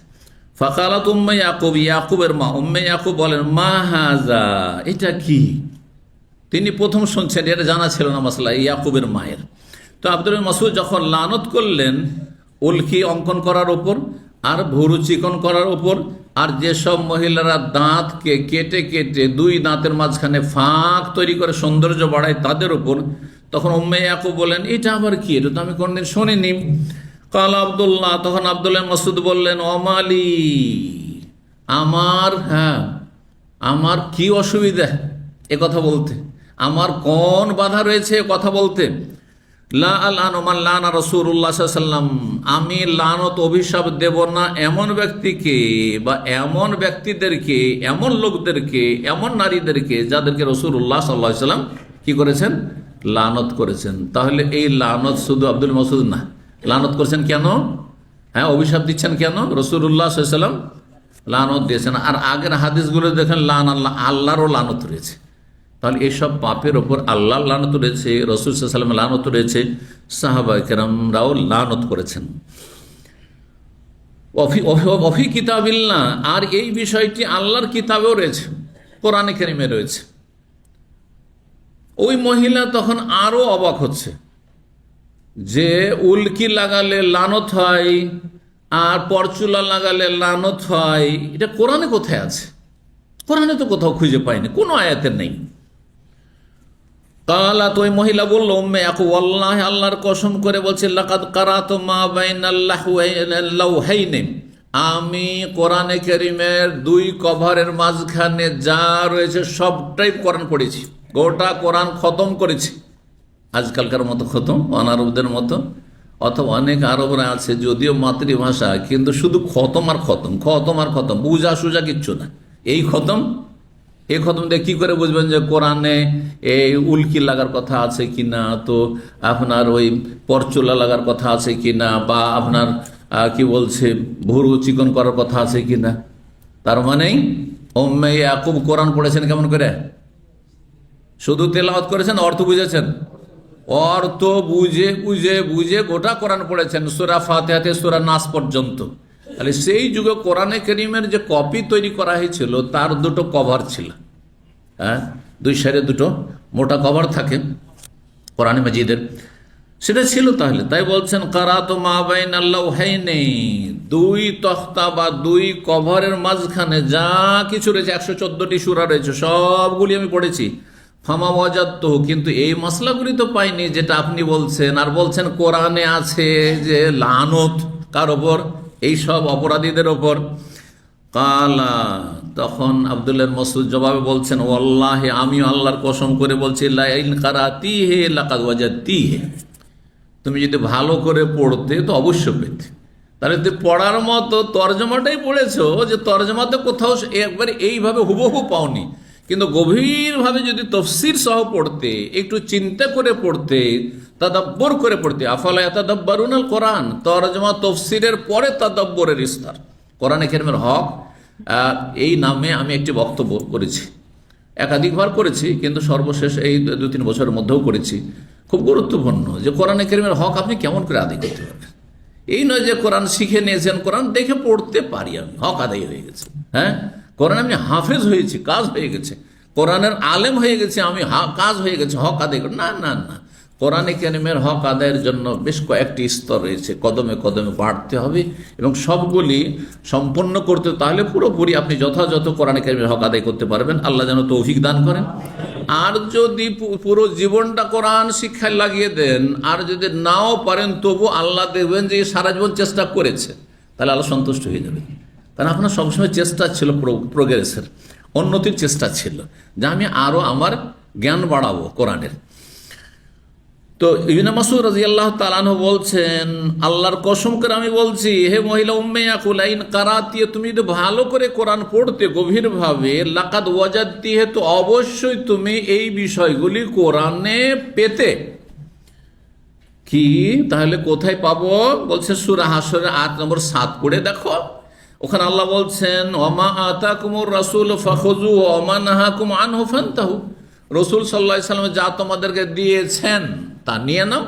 A: ফাকালাত উম্মে ইয়াকুব, ইয়াকুবের মা উম্মে ইয়াকুব বলেন মা হাজা, এটা কি? তিনি প্রথম শুনছেন, এটা জানা ছিল না মাসলা ইয়াকুবের মায়ের। তো আব্দুল মাসউদ যখন লানত করলেন উল্কি অঙ্কন করার ওপর আর ভুরু চিকন করার ওপর, আর যেসব মহিলারা দাঁতকে কেটে কেটে দুই দাঁতের মাঝখানে ফাঁক তৈরি করে সৌন্দর্য বাড়ায় তাদের উপর, তখন উম্মে ইয়াকুব বলেন এটা আবার কি? এটা তো আমি কোনদিন শুনিনি। কাল আব্দুল্লাহ, তখন আব্দুল্লাহ মাসউদ বললেন অমালি, আমার কি অসুবিধা এ কথা বলতে, আমার কোন বাধা রয়েছে এ কথা বলতে? লা আলআনু মান লানা রাসূলুল্লাহ সাল্লাল্লাহু আলাইহি ওয়াসাল্লাম, আমি লানত অভিশাপ দেব না এমন ব্যক্তিকে বা এমন ব্যক্তিদেরকে, এমন লোকদেরকে, এমন নারীদেরকে যাদেরকে রাসূলুল্লাহ সাল্লাল্লাহু আলাইহি ওয়াসাল্লাম কি করেছেন, লানত করেছেন। তাহলে এই লানত শুধু আব্দুল মাসউদ না, লানত করেছেন কেন, হ্যাঁ অভিশাপ দিচ্ছেন কেন, রাসূলুল্লাহ সাল্লাল্লাহু আলাইহি ওয়াসাল্লাম লানত দিয়েছেন। আর আগের হাদিসগুলো দেখেন লান আল্লাহ, আল্লাহরও লানত রয়েছে। তাহলে এইসব পাপের ওপর আল্লাহ লানত রয়েছে, রাসূল সাল্লাল্লাহু আলাইহি ওয়াসাল্লাম লানত রয়েছে, সাহাবায়ে কেরামরাও লানত করেছেন। অফি কিতাবিল্লাহ, আর এই বিষয়টি আল্লাহর কিতাবেও রয়েছে, কোরআনে কারিমে রয়েছে। ওই মহিলা তখন আরো অবাক হচ্ছে যে উল্কি লাগালে লানত হয় আর পরচুলা লাগালে লানত হয়, এটা কোরআনে কোথায় আছে? কোরআনে তো কোথাও খুঁজে পাইনি, কোনো আয়াতের নেই। কালা, তো ওই মহিলা বলল, উম্মে আকু ওয়াল্লাহি, আল্লাহর কসম করে বলছে, লাকাদ কারাতু মা বাইনাল লাওহাইনি, আমি কোরআনে কারীমের দুই কভারের মাঝখানে যা রয়েছে সবটাই কোরআন পড়েছি, গোটা কোরআন খতম করেছি। আজকালকার মতো খতম, অনারবদের মতো, অথবা অনেক আরবরা আছে যদিও মাতৃভাষা, কিন্তু শুধু খতম আর খতম, খতম আর খতম, বুঝা সুজা কিচ্ছু না। এই খতম, এই খতম দিয়ে কী করে বুঝবেন যে কোরআনে এই উল্কি লাগার কথা আছে কিনা, তো আপনার ওই পরচুলা লাগার কথা আছে কিনা, বা আপনার কি বলছে ভুরু চিকন করার কথা আছে কিনা। তার মানে উম্মে ইয়াকুব কোরআন পড়েছেন কেমন করে? শুধু তেলাওয়াত করেছেন, অর্থ বুঝেছেন? অর্থ বুঝে বুঝে বুঝে গোটা কোরআন পড়েছেন, সূরা ফাতিহা থেকে সূরা নাস পর্যন্ত। তাহলে সেই যুগে কোরআনে কারীমের যে কপি তৈরি করা হয়েছিল তার দুটো কভার ছিল, হ্যাঁ, দুই সাইডে দুটো মোটা কভার থাকে কোরআনে মাজিদের, সেটা ছিল। তাহলে তাই বলছেন কারাতু মা বাইনাল লাওহাইনি, দুই তখতা বা দুই কভারের মাঝখানে যা কিছু রয়েছে, 114টি সূরা রয়েছে, সবগুলি আমি পড়েছি। ফামা ওয়াজাদতুহু, কিন্তু এই মশলাগুলি তো পাইনি যেটা আপনি বলছেন। আর বলছেন কোরআনে আছে যে লানত কার ওপর, এই সব অপরাধীদের ওপর। কালা, তখন আব্দুল্লাহ মাসউদ জবাবে বলছেন, ওয়াল্লাহি, আমি আল্লাহর কসম করে বলছি, লা ইন কারাতিহি লাকাদ ওয়াজাদতিহি, তুমি যদি ভালো করে পড়তে তো অবশ্য পেতে। তাহলে তুমি পড়ার মতো তর্জমাটাই পড়েছো, যে তর্জমাতে কোথাও একবারে এইভাবে হুবহু পাওনি, কিন্তু গভীরভাবে যদি তফসির সহ পড়তে, একটু চিন্তা করে পড়তে, তাদাব্বর করে পড়তে, আফালা ইয়াতাদাব্বারুনাল কোরআন, তরজমা তফসিরের পরে তাদাব্বরের ইস্তার। কোরআনে কারীমের হক, এই নামে আমি একটি বক্তব্য করেছি, একাধিকবার করেছি, কিন্তু সর্বশেষ এই 2-3 বছরের মধ্যেও করেছি। খুব গুরুত্বপূর্ণ যে কোরআনে কারীমের হক আপনি কেমন করে আদায় করতে পারবেন। এই নয় যে কোরআন শিখে নিয়েছেন, কোরআন দেখে পড়তে পারি আমি, হক আদায় হয়ে গেছে। হ্যাঁ, কোরআন আমি হাফেজ হয়েছি, কাজ হয়ে গেছে, কোরআনের আলেম হয়ে গেছে আমি, কাজ হয়ে গেছে, হক আদায় করে না, না, না। কোরআনে কারীমের হক আদায়ের জন্য বেশ কয়েকটি স্তর রয়েছে, কদমে কদমে বাড়তে হবে এবং সবগুলি সম্পন্ন করতে, তাহলে পুরোপুরি আপনি যথাযথ কোরআনে কারীমের হক আদায় করতে পারবেন। আল্লাহ যেন তৌফিক দান করেন। আর যদি পুরো জীবনটা কোরআন শিক্ষায় লাগিয়ে দেন, আর যদি নাও পারেন, তবু আল্লাহ দেখবেন যে সারা জীবন চেষ্টা করেছে, তাহলে আল্লাহ সন্তুষ্ট হয়ে যাবে। কারণ আপনার সবসময় চেষ্টা ছিল প্রোগ্রেসের, উন্নতির চেষ্টা ছিল, যে আমি আরও আমার জ্ঞান বাড়াবো কোরআনের। তো ইবনে মাসউদ রাদিয়াল্লাহু তাআলা আনহু বলছেন, আল্লাহর কসম করে আমি বলছি, হে মহিলা উম্মে ইয়াকুল, ইন কারাতি, তুমি যদি ভালো করে কোরআন পড়তে গভীরভাবে, লাকাদ ওয়াজাদতিহি, তো অবশ্যই তুমি এই বিষয়গুলি কোরআনে পেতে। কি, তাহলে কোথায় পাবো? বলছে সূরা হাশরের আয়াত নম্বর 7 পড়ে দেখো, ওখানে আল্লাহ বলছেন, ওমা আতাকুমুর রাসূল ফাখুযুহু ওয়া মা নাহাকুম আনহু ফান্তাহু, রাসূল সাল্লাল্লাহু আলাইহি ওয়াসাল্লাম যা তোমাদেরকে দিয়েছেন তা নিয়ে নাও,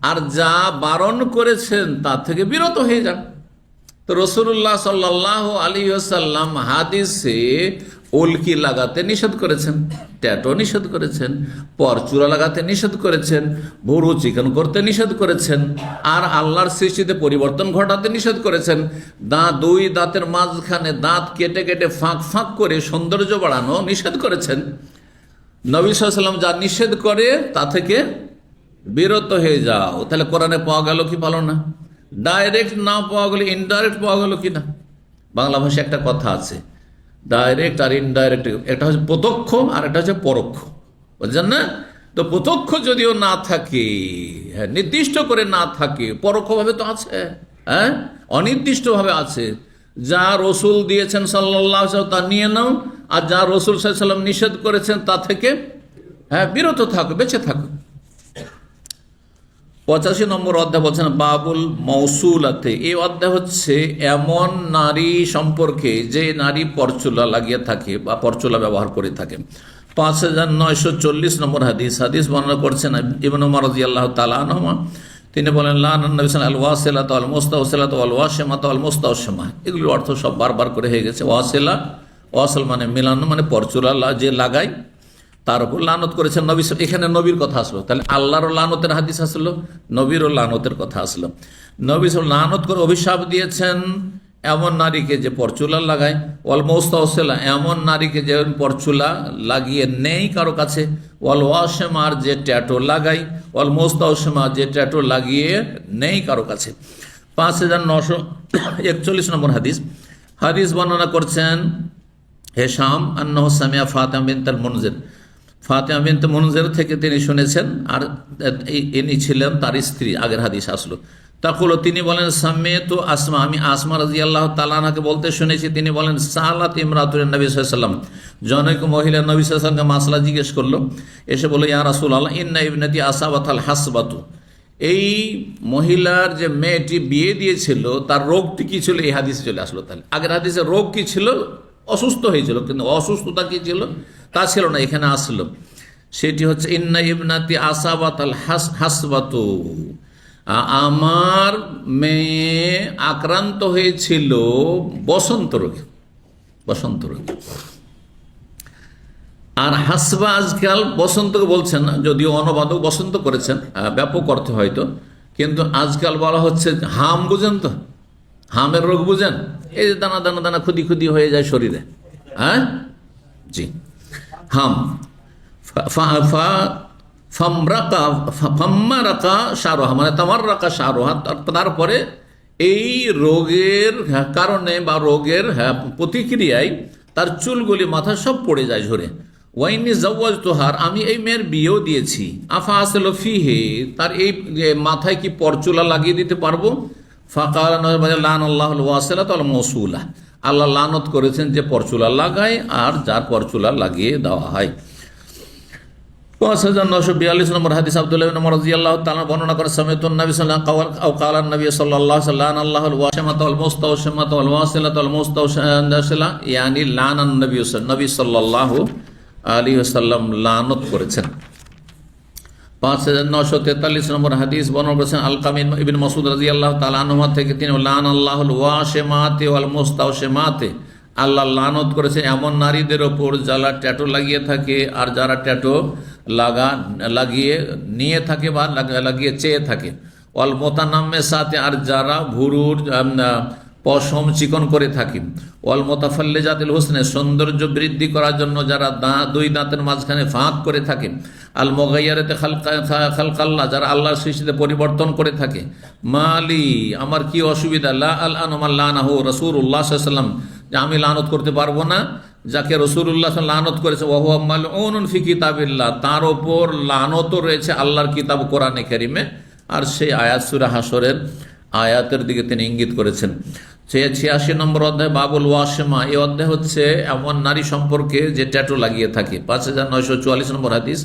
A: আর যা বারণ করেছেন তা থেকে বিরত হয়ে যান। তো রাসূলুল্লাহ সাল্লাল্লাহু আলাইহি ওয়াসাল্লাম হাদিসে উল্কি লাগাতে নিষেধ করেছেন, ট্যাটু নিষেধ করেছেন, পরচুলা লাগাতে নিষেধ করেছেন, ভুরু চিকন করতে নিষেধ করেছেন, আর আল্লাহর সৃষ্টিতে পরিবর্তন ঘটাতে নিষেধ করেছেন। দুই দাঁতের মাঝখানে দাঁত কেটে কেটে ফাঁক ফাঁক করে সৌন্দর্য বাড়ানো নিষেধ করেছেন। নবী সাল্লাল্লাহু আলাইহি ওয়াসাল্লাম যা নিষেধ করে তা থেকে বিরত হয়ে যাও। তাহলে কোরআনে পাওয়া গেল কি, পালো না? ডাইরেক্ট না পাওয়া গেলে ইনডাইরেক্ট পাওয়া গেল কি না? বাংলা ভাষায় একটা কথা আছে, ডাইরেক্ট আর ইনডাইরেক্ট, একটা হচ্ছে প্রত্যক্ষ আর একটা হচ্ছে পরোক্ষ, বুঝছেন না? তো প্রত্যক্ষ যদিও না থাকে, হ্যাঁ, নির্দিষ্ট করে না থাকে, পরোক্ষভাবে তো আছে, হ্যাঁ, অনির্দিষ্টভাবে আছে। যা রসুল দিয়েছেন সাল্লাল্লাহু আলাইহি ওয়াসাল্লাম তা নিয়ে নাও, আর যা রসুল সাল্লাল্লাহু আলাইহি ওয়াসাল্লাম নিষেধ করেছেন তা থেকে, হ্যাঁ, বিরত থাকো, বেঁচে থাকো। 85 নম্বর অধ্যায় বলছেন বাবুল মৌসুলাতে। এই অধ্যায় হচ্ছে এমন নারী সম্পর্কে যে নারী পরচুলা লাগিয়ে থাকে বা পরচুলা ব্যবহার করে থাকে। 5940 নম্বর হাদিস বর্ণনা করছেন ইবনে উমর রাদিয়াল্লাহু তাআলা আনহুমা। তিনি বলেন লানান নবী সাল্লাল্লাহু আল ওয়াসিলাতু ওয়াল মুস্তাওসিলাতু ওয়াল ওয়াশিমাতু ওয়াল মুস্তাওশিমা। এগুলোর অর্থ সব বারবার করে হয়ে গেছে। ওয়াসিল মানে মিলানো, মানে পরচুলা যে লাগায় তার উপর লানত করেছেন নবী। এখানে নবীর কথা আসলো, তাহলে আল্লাহরও লানতের হাদিস আসলো, নবীরও লানতের কথা আসলো। নবী লানত করে অভিশাপ দিয়েছেন এমন নারীকে যে পরচুলা লাগায়, ওয়াল মুস্তাওসিলা এমন নারীকে যে পরচুলা লাগিয়ে নেই কারো কাছে, ওয়াল ওয়াশিমার যে ট্যাটু লাগায়, ওয়াল মুস্তাওশিমা যে ট্যাটু লাগিয়ে নেই কারো কাছে। 5941 নম্বর হাদিস বর্ণনা করছেন হেশাম আন্নাহু সামিয়া ফাতিমা বিনতুল মুনজির। ফাতিমা বিনতে মুনজির থেকে তিনি শুনেছেন, আর ইনি ছিলেন তার স্ত্রী। আগের হাদিস আসলো। তাকুলো তিনি বলেন সামিয়াতু আসমা, আমি আসমা রাদিয়াল্লাহু তাআলা আনহাকে বলতে শুনেছি। তিনি বলেন সালাত ইমরাতুন নবী সাল্লাল্লাহু আলাইহি ওয়াসাল্লাম, জনৈক মহিলা নবী সাল্লাল্লাহু আলাইহি ওয়াসাল্লামকে মাসলা জিজ্ঞেস করলো, এসে বলল ইয়া রাসূলুল্লাহ ইন্না ইবনাতি আসাবাতাল হাসবাতু। এই মহিলার যে মেয়েটি বিয়ে দিয়েছিল তার রোগটি কি ছিল, এই হাদিসে চলে আসলো। তাহলে আগের হাদিসে রোগ কি ছিল, অসুস্থ হয়েছিল, কিন্তু অসুস্থতা কি ছিল তা ছিল না, এখানে আসলো। সেটি হচ্ছে ইন্না ইবনাতি আসাবাতাল হাসবাতু, আমার মেয়ে আক্রান্ত হয়েছিল বসন্ত রোগে। আর হাসবা আজকাল বসন্তকে বলছেন না, যদিও অনুবাদক বসন্ত করেছেন, ব্যাপক অর্থে হয়তো, কিন্তু আজকাল বলা হচ্ছে হাম। বুঝেন তো, হামের রোগ বুঝেন, এই যে দানা দানা দানা খুদি খুদি হয়ে যায় শরীরে, হ্যাঁ জি, হাম। মানে তামাররাকা শাহরুহা, তারপরে এই রোগের কারণে বা রোগের প্রতিক্রিয়ায় তার চুলগুলি মাথা সব পড়ে যায় ঝরে। ওয়াইনি জাওয়াজ তোহার, আমি এই মেয়ের বিয়েও দিয়েছি। আফা আসল ফিহে, তার এই মাথায় কি পরচুলা লাগিয়ে দিতে পারবো? ফাকাল লানাল্লাহুল ওয়াসিলাত ওয়াল মাওসুলা, আল্লাহ লানত করেছেন যে পরচুলা লাগায় আর যার পরচুলা লাগিয়ে দেওয়া হয়। 5942 নম্বর হাদিস আব্দুল্লাহ ইবনে উমর রাদিয়াল্লাহু তাআলা বর্ণনা করেন সামিতুন নবী সাল্লাল্লাহু আলাইহি ওয়াসাল্লাম ক্বালা নবী সাল্লাল্লাহু আলাইহি ওয়াসাল্লাম আল্লাহুল ওয়াশিমাতু ওয়াল মুস্তাওশিমাতু ওয়াল ওয়াসিলাতু ওয়াল মুস্তাওশিলা, ইয়ানি লানান নবী সাল্লাল্লাহু আলাইহি ওয়াসাল্লাম লানত করেছেন। 5943 নম্বর হাদিস বর্ণনা করেছেন আলকাম ইবনে মাসউদ রাদিয়াল্লাহু তাআলা আনহু থেকে, তিনি লানাল্লাহুল ওয়াশিমাতি ওয়াল মুস্তাওশিমাতি, আল্লাহ লানত করেছে এমন নারীদের ওপর যারা ট্যাটু লাগিয়ে থাকে আর যারা ট্যাটু লাগিয়ে নিয়ে থাকে বা লাগিয়ে চেয়ে থাকে। ওয়াল মোতানাম্মেসাতে, আর যারা ভুরুর পশম চিকন করে থাকে। ওয়াল মোতাফাল্লিজাতিল হোসনে, সৌন্দর্য বৃদ্ধি করার জন্য যারা দুই দাঁতের মাঝখানে ফাঁক করে থাকে। আল মোগাইয়ারেতে খালকাল্লাহ, যারা আল্লাহর সৃষ্টিতে পরিবর্তন করে থাকে। মালি, আমার কি অসুবিধা, লা আল আনুমাল্লাহু রাসূলুল্লাহ সাল্লাল্লাহু আলাইহি ওয়াসাল্লাম, যে আমি লানত করতে পারবো না যাকে রাসূলুল্লাহ লানত করেছে। ওয়া হুয়া মালউনুন ফি কিতাবিল্লাহ, তার ওপর লানতও রয়েছে আল্লাহর কিতাব কোরআনে কারিমে। আর সেই আয়াত সূরা হাসরের আয়াতের দিকে তিনি ইঙ্গিত করেছেন। 86 নম্বর অধ্যায় বাবুল ওয়াশিমা। এই অধ্যায় হচ্ছে এমন নারী সম্পর্কে যে ট্যাটু লাগিয়ে থাকে। 5944 নম্বর হাদিস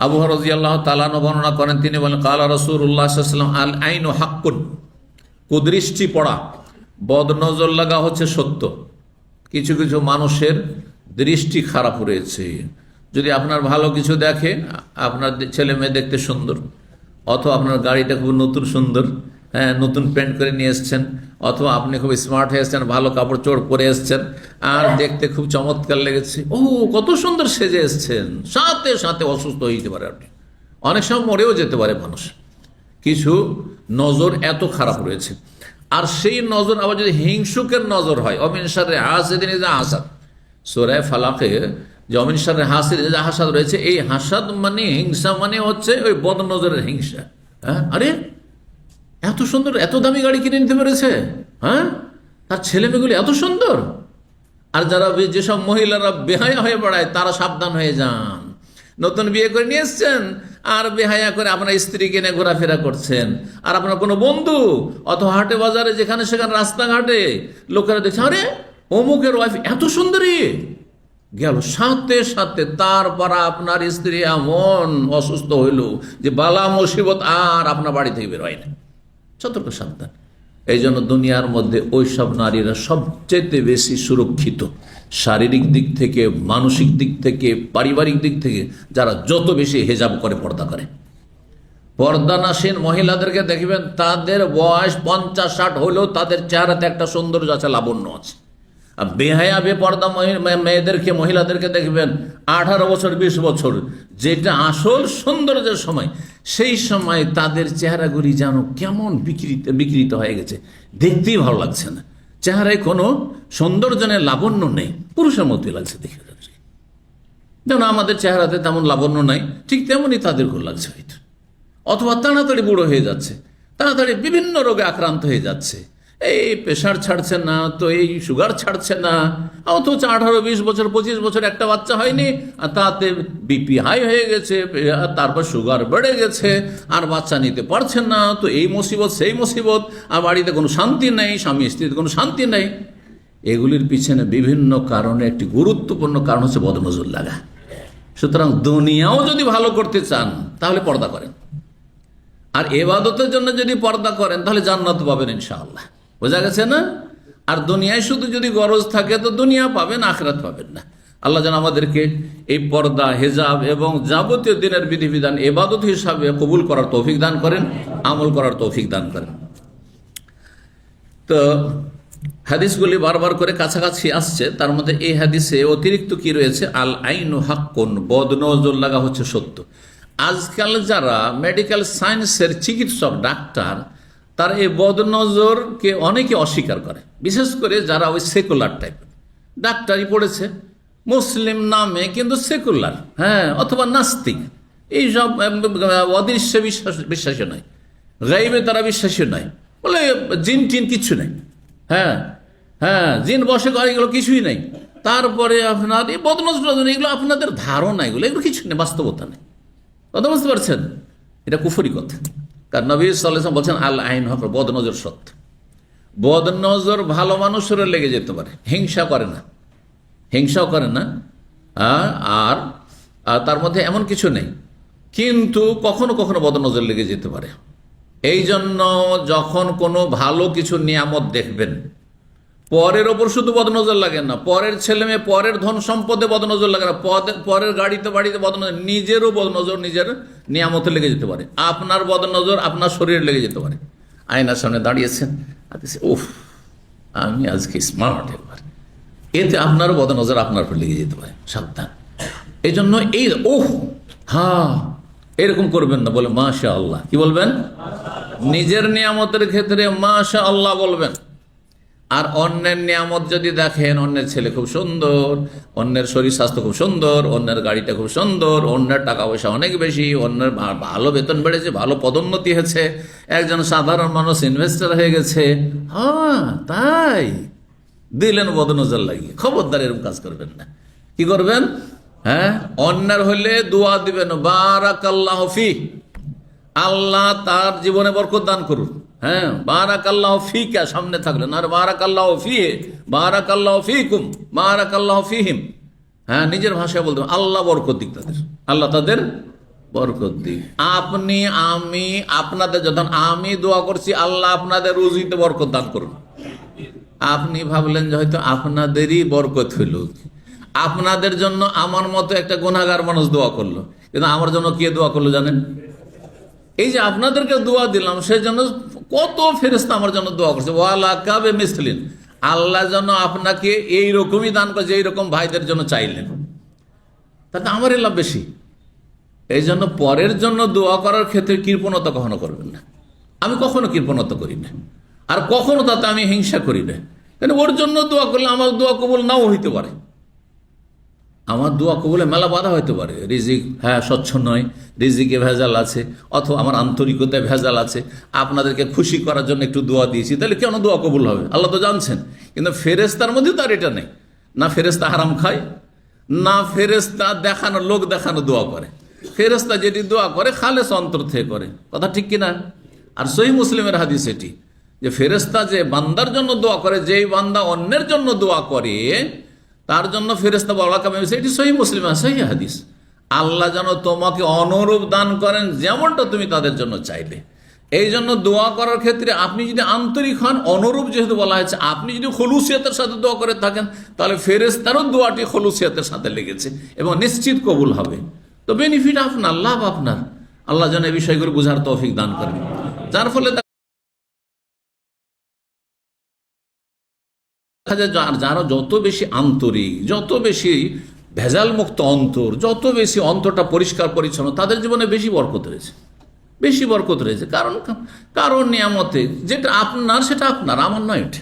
A: আবু হুরায়রা রাদিয়াল্লাহু তাআলা বর্ণনা করেন, তিনি বলেন ক্বালা রাসূলুল্লাহ সাল্লাল্লাহু আলাইহি ওয়াসাল্লাম আল আইনু হাক্কুন, কুদৃষ্টি পড়া, বদনজর লাগা হচ্ছে সত্য। কিছু কিছু মানুষের দৃষ্টি খারাপ রয়েছে। যদি আপনার ভালো কিছু দেখে, আপনার ছেলে মেয়ে দেখতে সুন্দর, অথবা আপনার গাড়িটা খুব নতুন সুন্দর, হ্যাঁ নতুন পেন্ট করে নিয়ে এসছেন, অথবা আপনি খুব স্মার্ট হয়ে এসছেন, ভালো কাপড় চোপড় পরে এসছেন, আর দেখতে খুব চমৎকার লেগেছে, ও কত সুন্দর সেজে এসছেন, সাথে সাথে অসুস্থ হয়ে যেতে পারে আপনি, অনেক সময় মরেও যেতে পারে মানুষ। কিছু নজর এত খারাপ রয়েছে। আর সেই নজর আবার যদি হিংসুকের নজর হয়, অমিন শাররি হাসিদিন ইযা হাসাদ, সূরা ফালাকে যে অমিন শাররি হাসিদিন ইযা হাসাদ রয়েছে, এই হাসাদ মানে হিংসা, মানে হচ্ছে ওই বদ নজরের হিংসা। হ্যাঁ, আরে এত সুন্দর, এত দামি গাড়ি কিনে নিতে পেরেছে, হ্যাঁ, তার ছেলে মেয়েগুলি এত সুন্দর। আর যারা যেসব মহিলারা বেহায়া হয়ে বেড়ায়, তারা সাবধান হয়ে যান, নতুন বিয়ে করে নিয়ে এসছেন আর বেহায়া করে আপনার স্ত্রীকে নিয়ে ঘোরাফেরা করছেন। আর আপনার কোনো বন্ধু অথবা হাটে বাজারে যেখানে সেখানে রাস্তাঘাটে লোকেরা দেখছে, আরে অমুকের ওয়াইফ এত সুন্দরী, গেল সাথে সাথে তারপর আপনার স্ত্রী এমন অসুস্থ হইল যে বালা মুসিবত আর আপনার বাড়ি থেকে বের হয় না। সতর্ক সাবধান। এই জন্য দুনিয়ার মধ্যে ওইসব নারীরা সবচেয়ে বেশি সুরক্ষিত, শারীরিক দিক থেকে, মানসিক দিক থেকে, পারিবারিক দিক থেকে, যারা যত বেশি হেজাব করে, পর্দা করে। পর্দানাসীন মহিলাদেরকে দেখবেন তাদের বয়স 50-60 হলেও তাদের চেহারাতে একটা সৌন্দর্য আছে, লাবণ্য আছে। আর বেহায়া বেপর্দা মেয়েদেরকে, মহিলাদেরকে দেখবেন 18 বছর 20 বছর, যেটা আসল সৌন্দর্যের সময়, সেই সময় তাদের চেহারাগুলি যেন কেমন বিকৃত হয়ে গেছে, দেখতেই ভালো লাগছে না, চেহারায় কোনো সৌন্দর্য নেই, লাবণ্য নেই, পুরুষের মতোই লাগছে দেখে। যেন আমাদের চেহারাতে তেমন লাবণ্য নাই, ঠিক তেমনই তাদের খুব লাগছে হয়তো। অথবা তাড়াতাড়ি বুড়ো হয়ে যাচ্ছে, তাড়াতাড়ি বিভিন্ন রোগে আক্রান্ত হয়ে যাচ্ছে, এই প্রেশার ছাড়ছে না, তো এই সুগার ছাড়ছে না, অথচ 18-20 বছর 25 বছর একটা বাচ্চা হয়নি, আর তাতে বিপি হাই হয়ে গেছে, তারপর সুগার বেড়ে গেছে, আর বাচ্চা নিতে পারছেন না, তো এই মুসিবত সেই মুসিবত, আর বাড়িতে কোনো শান্তি নেই, স্বামী স্ত্রীতে কোনো শান্তি নেই। এগুলির পিছনে বিভিন্ন কারণে একটি গুরুত্বপূর্ণ কারণ হচ্ছে বদনজর লাগা। সুতরাং দুনিয়াও যদি ভালো করতে চান তাহলে পর্দা করেন, আর ইবাদতের জন্য যদি পর্দা করেন তাহলে জান্নাত পাবেন ইনশাআল্লাহ। বোঝা গেছে না? আর দুনিয়ায় শুধু যদি গরজ থাকে তো দুনিয়া পাবেন, আখিরাত পাবেন না। আল্লাহ যেন আমাদেরকে এই পর্দা, হেজাব এবং যাবতীয় দিনের বিধিবিধান ইবাদত হিসাবে কবুল করার তৌফিক দান করেন, আমল করার তৌফিক দান করেন। তো হাদিসগুলি বারবার করে কাছাকাছি আসছে, তার মধ্যে এই হাদিসে অতিরিক্ত কি রয়েছে? আল আইনু হাক্কুন, বদনজর লাগা হচ্ছে সত্য। আজকাল যারা মেডিকেল সায়েন্সের চিকিৎসক, ডাক্তার, তারা এই বদনজরকে অনেকে অস্বীকার করে, বিশেষ করে যারা ওই সেকুলার টাইপ ডাক্তারি পড়েছে, মুসলিম নামে কিন্তু সেকুলার, হ্যাঁ, অথবা নাস্তিক, এইসব অদৃশ্য বিশ্বাসী নয়, গাইবে তারা বিশ্বাসী নয়, বলে জিন টিন কিচ্ছু নেই, হ্যাঁ হ্যাঁ, জিন বসে করে, এগুলো কিছুই নেই। তারপরে আপনার এই বদনজর, এগুলো আপনাদের ধারণা, এগুলো কিছু নেই, বাস্তবতা নেই। কথা বুঝতে পারছেন? এটা কুফরি কথা। কারণ নবী সাল্লাল্লাহু আলাইহি ওয়াসাল্লাম বলছেন আল আইন হক, বদনজর সত্য। বদনজর ভালো মানুষের লেগে যেতে পারে, হিংসা করে না, হিংসাও করে না, আর তার মধ্যে এমন কিছু নেই, কিন্তু কখনো কখনো বদনজর লেগে যেতে পারে। এই জন্য যখন কোনো ভালো কিছু নিয়ামত দেখবেন, পরের ওপর শুধু বদনজর লাগে না, পরের ছেলে মেয়ে, পরের ধন সম্পদে বদনজর লাগে না, পরের গাড়িতে বাড়িতে বদনজর, নিজেরও বদনজর নিজের নিয়ামতে লেগে যেতে পারে, আপনার বদনজর আপনার শরীরে লেগে যেতে পারে। আয়নার সামনে দাঁড়িয়েছেন, উফ আমি আজকে স্মার্ট, একবার এতে আপনারও বদনজর আপনার উপর লেগে যেতে পারে, সাবধান। এই জন্য এই হ্যাঁ এরকম করবেন না, বলে মাশা আল্লাহ, কি বলবেন? নিজের নিয়ামতের ক্ষেত্রে মাশা আল্লাহ বলবেন। আর অন্যের নিয়ামত যদি দেখেন, অন্যের ছেলে খুব সুন্দর, অন্যের শরীর স্বাস্থ্য খুব সুন্দর, অন্যের গাড়িটা খুব সুন্দর, অন্যের টাকা পয়সা অনেক বেশি, অন্যের ভালো বেতন বেড়েছে, ভালো পদোন্নতি হয়েছে, একজন সাধারণ মানুষ ইনভেস্টর হয়ে গেছে, হ্যাঁ তাই দিলেন বদনজর লাগিয়ে। খবরদার এরকম কাজ করবেন না। কি করবেন? হ্যাঁ, অন্যের হলে দোয়া দিবেন, বারাকাল্লাহু ফি, আল্লাহ তার জীবনে বরকত দান করুন। হ্যাঁ, বারাকাল্লাহু ফিকা সামনে থাকলেন, আর বারাকাল্লাহু ফিহি, বারাকাল্লাহু ফিকুম, বারাকাল্লাহু ফিহিম। হ্যাঁ, নিজের ভাষায় বলতে আল্লাহ বরকত দিক তাদের, আল্লাহ তাদের বরকত দিক। আপনি, আমি, আপনাদের, যখন আমি দোয়া করছি আল্লাহ আপনাদের রুজিতে বরকত দান করুন, আপনি ভাবলেন যে হয়তো আপনাদেরই বরকত হইল, আপনাদের জন্য আমার মতো একটা গুনাহগার মানুষ দোয়া করলো, কিন্তু আমার জন্য কে দোয়া করলো জানেন? এই যে আপনাদেরকে দোয়া দিলাম, সেই জন্য কত ফেরেশতা আমার জন্য দোয়া করছে, ওয়ালা কাবে মিসলিন, আল্লাহ যেন আপনাকে এইরকমই দান করে, যে এইরকম ভাইদের জন্য চাইলেন, তাতে আমারই লাভ বেশি। এই জন্য পরের জন্য দোয়া করার ক্ষেত্রে কৃপণতা কখনো করবেন না। আমি কখনো কৃপণতা করি না, আর কখনো তাতে আমি হিংসা করি না। কেন? ওর জন্য দোয়া করলে আমার দোয়া কবুল নাও হইতে পারে, আমার দোয়া কবুলে মেলা বাধা হইতে পারে। রিজিক হ্যাঁ স্বচ্ছ নয়, রিজিকে ভেজাল আছে, অথবা আমার আন্তরিকতায় ভেজাল আছে। আপনাদেরকে খুশি করার জন্য একটু দোয়া দিয়েছি, তাহলে কেন দোয়া কবুল হবে? আল্লাহ তো জানছেন। কিন্তু ফেরেশতার মধ্যে তো আর এটা নেই, না ফেরেশতা হারাম খায়, না ফেরেশতা দেখানো, লোক দেখানো দোয়া করে। ফেরেশতা যেটি দোয়া করে খালেস অন্তর থেকে করে, কথা ঠিক কিনা? আর সহিহ মুসলিমের হাদিস এটি, যে ফেরেশতা যে বান্দার জন্য দোয়া করে, যেই বান্দা অন্যের জন্য দোয়া করে তার জন্য ফেরেশতা বলা কামে, এটি সহিহ মুসলিম সহিহ হাদিস। আল্লাহ যেন তোমাকে অনুরূপ দান করেন যেমনটা তুমি তাদের জন্য চাইলে। এই জন্য দোয়া করার ক্ষেত্রে আপনি যদি আন্তরিক হন, অনুরূপ যেহেতু বলা হয়েছে, আপনি যদি খলুসিয়তের সাথে দোয়া করে থাকেন তাহলে ফেরেশতারও দোয়াটি খলুসিয়তের সাথে লেগেছে এবং নিশ্চিত কবুল হবে। তো বেনিফিট আপনার, লাভ আপনার। আল্লাহ যেন এই বিষয়গুলো বুঝার তৌফিক দান করেন, যার ফলে দেখা যায় যারা যত বেশি আন্তরিক, যত বেশি ভেজাল মুক্ত অন্তর, যত বেশি অন্তরটা পরিষ্কার পরিচ্ছন্ন, তাদের জীবনে বেশি বরকত রয়েছে, বেশি বরকত রয়েছে। কারণ নিয়ামতে যেটা আপনার সেটা আপনার, আমার নয়। ওইটা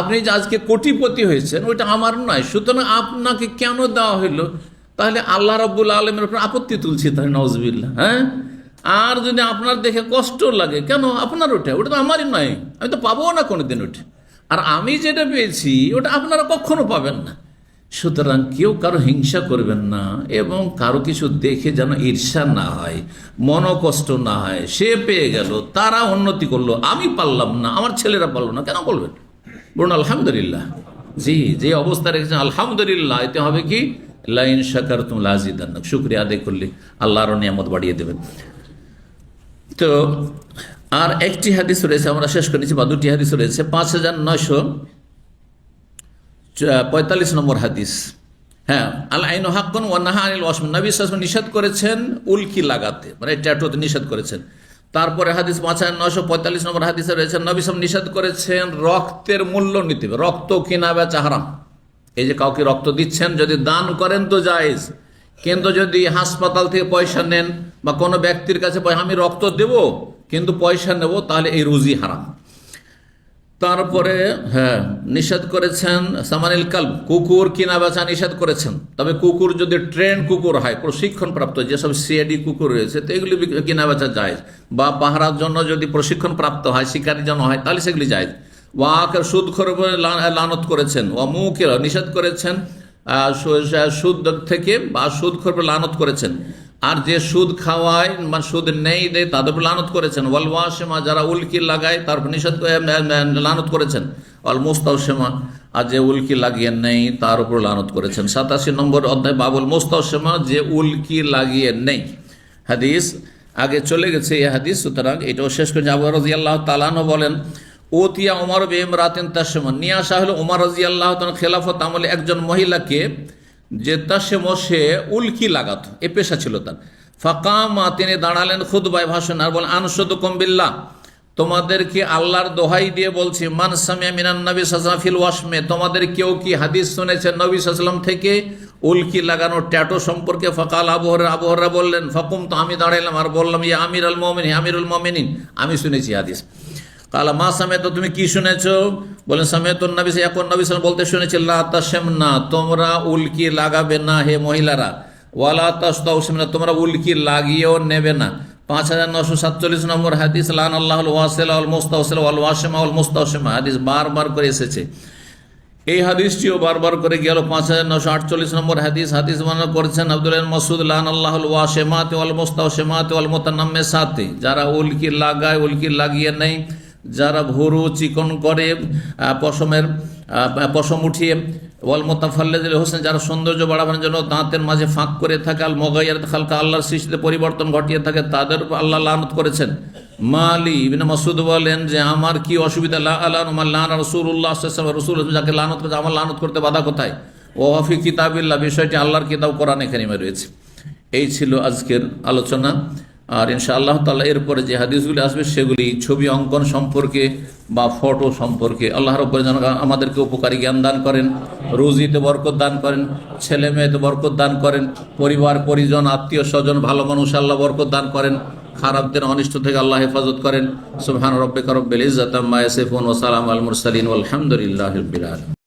A: আপনি যে আজকে কোটিপতি হয়েছেন ওইটা আমার নয়, সুতরাং আপনাকে কেন দেওয়া হইলো? তাহলে আল্লাহ রাব্বুল আলামিনের উপর আপত্তি তুলছি, তাহলে নাউজুবিল্লাহ। হ্যাঁ, আর যদি আপনার দেখে কষ্ট লাগে, কেন? আপনার ওটা তো আমারই নয়, আমি তো পাবো না কোনোদিন ওটা। আর আমি যেটা পেয়েছি ওটা আপনারা কখনো পাবেন না। সুতরাং কেউ কারো হিংসা করবেন না, এবং কারো কিছু দেখে যেন ঈর্ষা না হয়, মনোকষ্ট না হয়। সে পেয়ে গেল, তারা উন্নতি করলো, আমি পারলাম না, আমার ছেলেরা পারলো না, কেন বলবেন? বলুন আলহামদুলিল্লাহ। জি, যে অবস্থা রেখেছেন আলহামদুলিল্লাহ, এতে হবে কি? লাইন শাকারতুম লাযিদান্নাকুম, শুকরিয়া আদায় করলে আল্লাহ আরো নিয়ামত বাড়িয়ে দেবেন। তো আর একটি হাদিস রয়েছে, আমরা শেষ করেছি, বা দুটি হাদিস রয়েছে। 5945 নম্বর হাদিস। হ্যাঁ, আল আইনু হাক্কুন ওয়া নাহা আনিল ওয়াসম, নবী সাল্লাল্লাহু আলাইহি ওয়াসাল্লাম নিষেধ করেছেন উল্কি লাগাতে, মানে ট্যাটুতে নিষেধ করেছেন। তারপরে হাদিস 5945 নম্বর হাদিসে রয়েছে, নবী সাল্লাল্লাহু আলাইহি ওয়াসাল্লাম নিষেধ করেছেন রক্তের মূল্য নিতে, রক্ত কেনা বেচা হারাম। এই যে কাউকে রক্ত দিচ্ছেন, যদি দান করেন তো জায়েজ, কিন্তু যদি হাসপাতাল থেকে পয়সা নেন বা কোনো ব্যক্তির কাছে আমি রক্ত দেব কিন্তু পয়সা নেব, তাহলে এই রুজি হারাম। তারপরে হ্যাঁ, নিষেধ করেছেন সামানিল কালব, কুকুর কিনা বেচা নিষেধ করেছেন। তবে কুকুর যদি ট্রেন কুকুর হয়, প্রশিক্ষণ প্রাপ্ত, যেসব সিআইডি কুকুর রয়েছে, তো এগুলি কিনা বেচা যায়। বা পাহারার জন্য যদি প্রশিক্ষণ প্রাপ্ত হয়, শিকারির জন্য হয়, তাহলে সেগুলি যায়। ওয়াকের সুদখোর লানত করেছেন, ও মুখে নিষেধ করেছেন সুদ থেকে, বা সুদখোর লানত করেছেন। আর যে সুদ খাওয়ায় বা সুদ নেই দেয় তাদের উপর লানত করেছেন। ওয়াল ওয়াসিমা, যারা উল্কি লাগায় তার উপর নিষেধ লানত করেছেন। ওয়াল মুস্তাওসিমা, আর যে উল্কি লাগিয়ে নেই তার উপর লানত করেছেন। 87 নম্বর অধ্যায় বাবুল মুস্তাওসিমা, যে উল্কি লাগিয়ে নেই। হাদিস আগে চলে গেছে এই হাদিস, সুতরাং এটাও শেষ করে আবু রাদিয়াল্লাহু তাআলা আনহু বলেন, ওতিয়া ওমর বিইমরাতিন তাশমা, নিয়ে আসা হলো ওমর রাদিয়াল্লাহু তাআলা খেলাফত আমলে একজন মহিলাকে, যে তাশমো, সে উল্কি লাগাতো, এ পেশা ছিল তার। ফাকামা, তিনি দাঁড়ালেন খুতবায় ভাষণ, আর বলেন, আনশুদুকুম বিল্লাহ, তোমাদেরকে আল্লাহর দোহাই দিয়ে বলছি, মান সামিয়া মিনান নবী সাল্লাল্লাহু আলাইহি ওয়াসাল্লাম ফিল ওয়াসমে, তোমাদের কেউ কি হাদিস শুনেছেন নবী সাল্লাল্লাহু আলাইহি ওয়াসাল্লাম থেকে উল্কি লাগানো, ট্যাটু সম্পর্কে? ফাকাল আবু হুরায়রা বললেন, ফাকুম, তো আমি দাঁড়াইলাম আর বললাম, ইয়া আমিরুল মুমিনিন, আমিরুল মুমিনিন, আমি শুনেছি হাদিস। কালা মা সামেত, তুমি কি শুনেছো? বলেন, সামেত নবী, এখন নবী সাল্লাল্লাহু বলতে শুনেছি, লা তাশামনা, তোমরা উল্কি লাগাবে না হে মহিলারা, ওয়ালা তাস্তাউসিমনা, তোমরা উল্কি লাগিয়েও নেবে না। 5947 নম্বর হাদিস, লান আল্লাহুল ওয়াসিলা ওয়াল মুস্তাওসিলা ওয়াল ওয়াসিমা ওয়াল মুস্তাওসিমা, হাদিস বারবার করে এসেছে। এই হাদিসটিও বারবার করে গেল। 5948 নম্বর হাদিস, হাদিস বর্ণনা করেছেন আব্দুল্লাহ ইবনে মাসউদ, লান আল্লাহুল ওয়াসিমাতি ওয়াল মুস্তাওসিমাতি ওয়াল মুতানাম্মিসাতি, যারা উল্কি লাগায়, উল্কি লাগিয়ে নেই, যারা ভুরু চিকন করে, পশম উঠিয়ে, ওয়াল মুতাফাল্লিজিল হোসেন, যারা সৌন্দর্য বাড়ানোর জন্য দাঁতের মাঝে ফাঁক করে থাকে, আল মুগায়্যিরাত খালকা, আল্লাহর সৃষ্টিতে পরিবর্তন ঘটিয়ে থাকে, তাদের উপর আল্লাহ লানত করেছেন। মালি ইবনে মাসউদ বলেন যে, আমার কি অসুবিধা, লা আলানু মান লানা রাসূলুল্লাহ সাল্লাল্লাহু আলাইহি ওয়াসাল্লাম, রাসূল যাকে লানত করেছে, আমার লানত করতে বাধা কোথায়? ও ফি কিতাবিল্লাহ, বিষয়টি আল্লাহর কিতাব কোরআনে কারীমে রয়েছে। এই ছিল আজকের আলোচনা। আর ইনশাআল্লাহ তাআলা এরপরে যে হাদিসগুলি আসবে সেগুলি ছবি অঙ্কন সম্পর্কে বা ফটো সম্পর্কে। আল্লাহ রাব্বুল যেন আমাদেরকে উপকারী জ্ঞান দান করেন, রুজিতে বরকত দান করেন, ছেলে মেয়েতে বরকত দান করেন, পরিবার পরিজন আত্মীয় স্বজন ভালো মানুষ আল্লাহ বরকত দান করেন, খারাপদের অনিষ্ট থেকে আল্লাহ হেফাজত করেন। সুবহান রাব্বিকা রব্বিল ইজ্জাতি আম্মা ইয়াসিফুন ওয়া সালামুন আলাল মুরসালিন ওয়াল হামদুলিল্লাহি রাব্বিল আলামিন।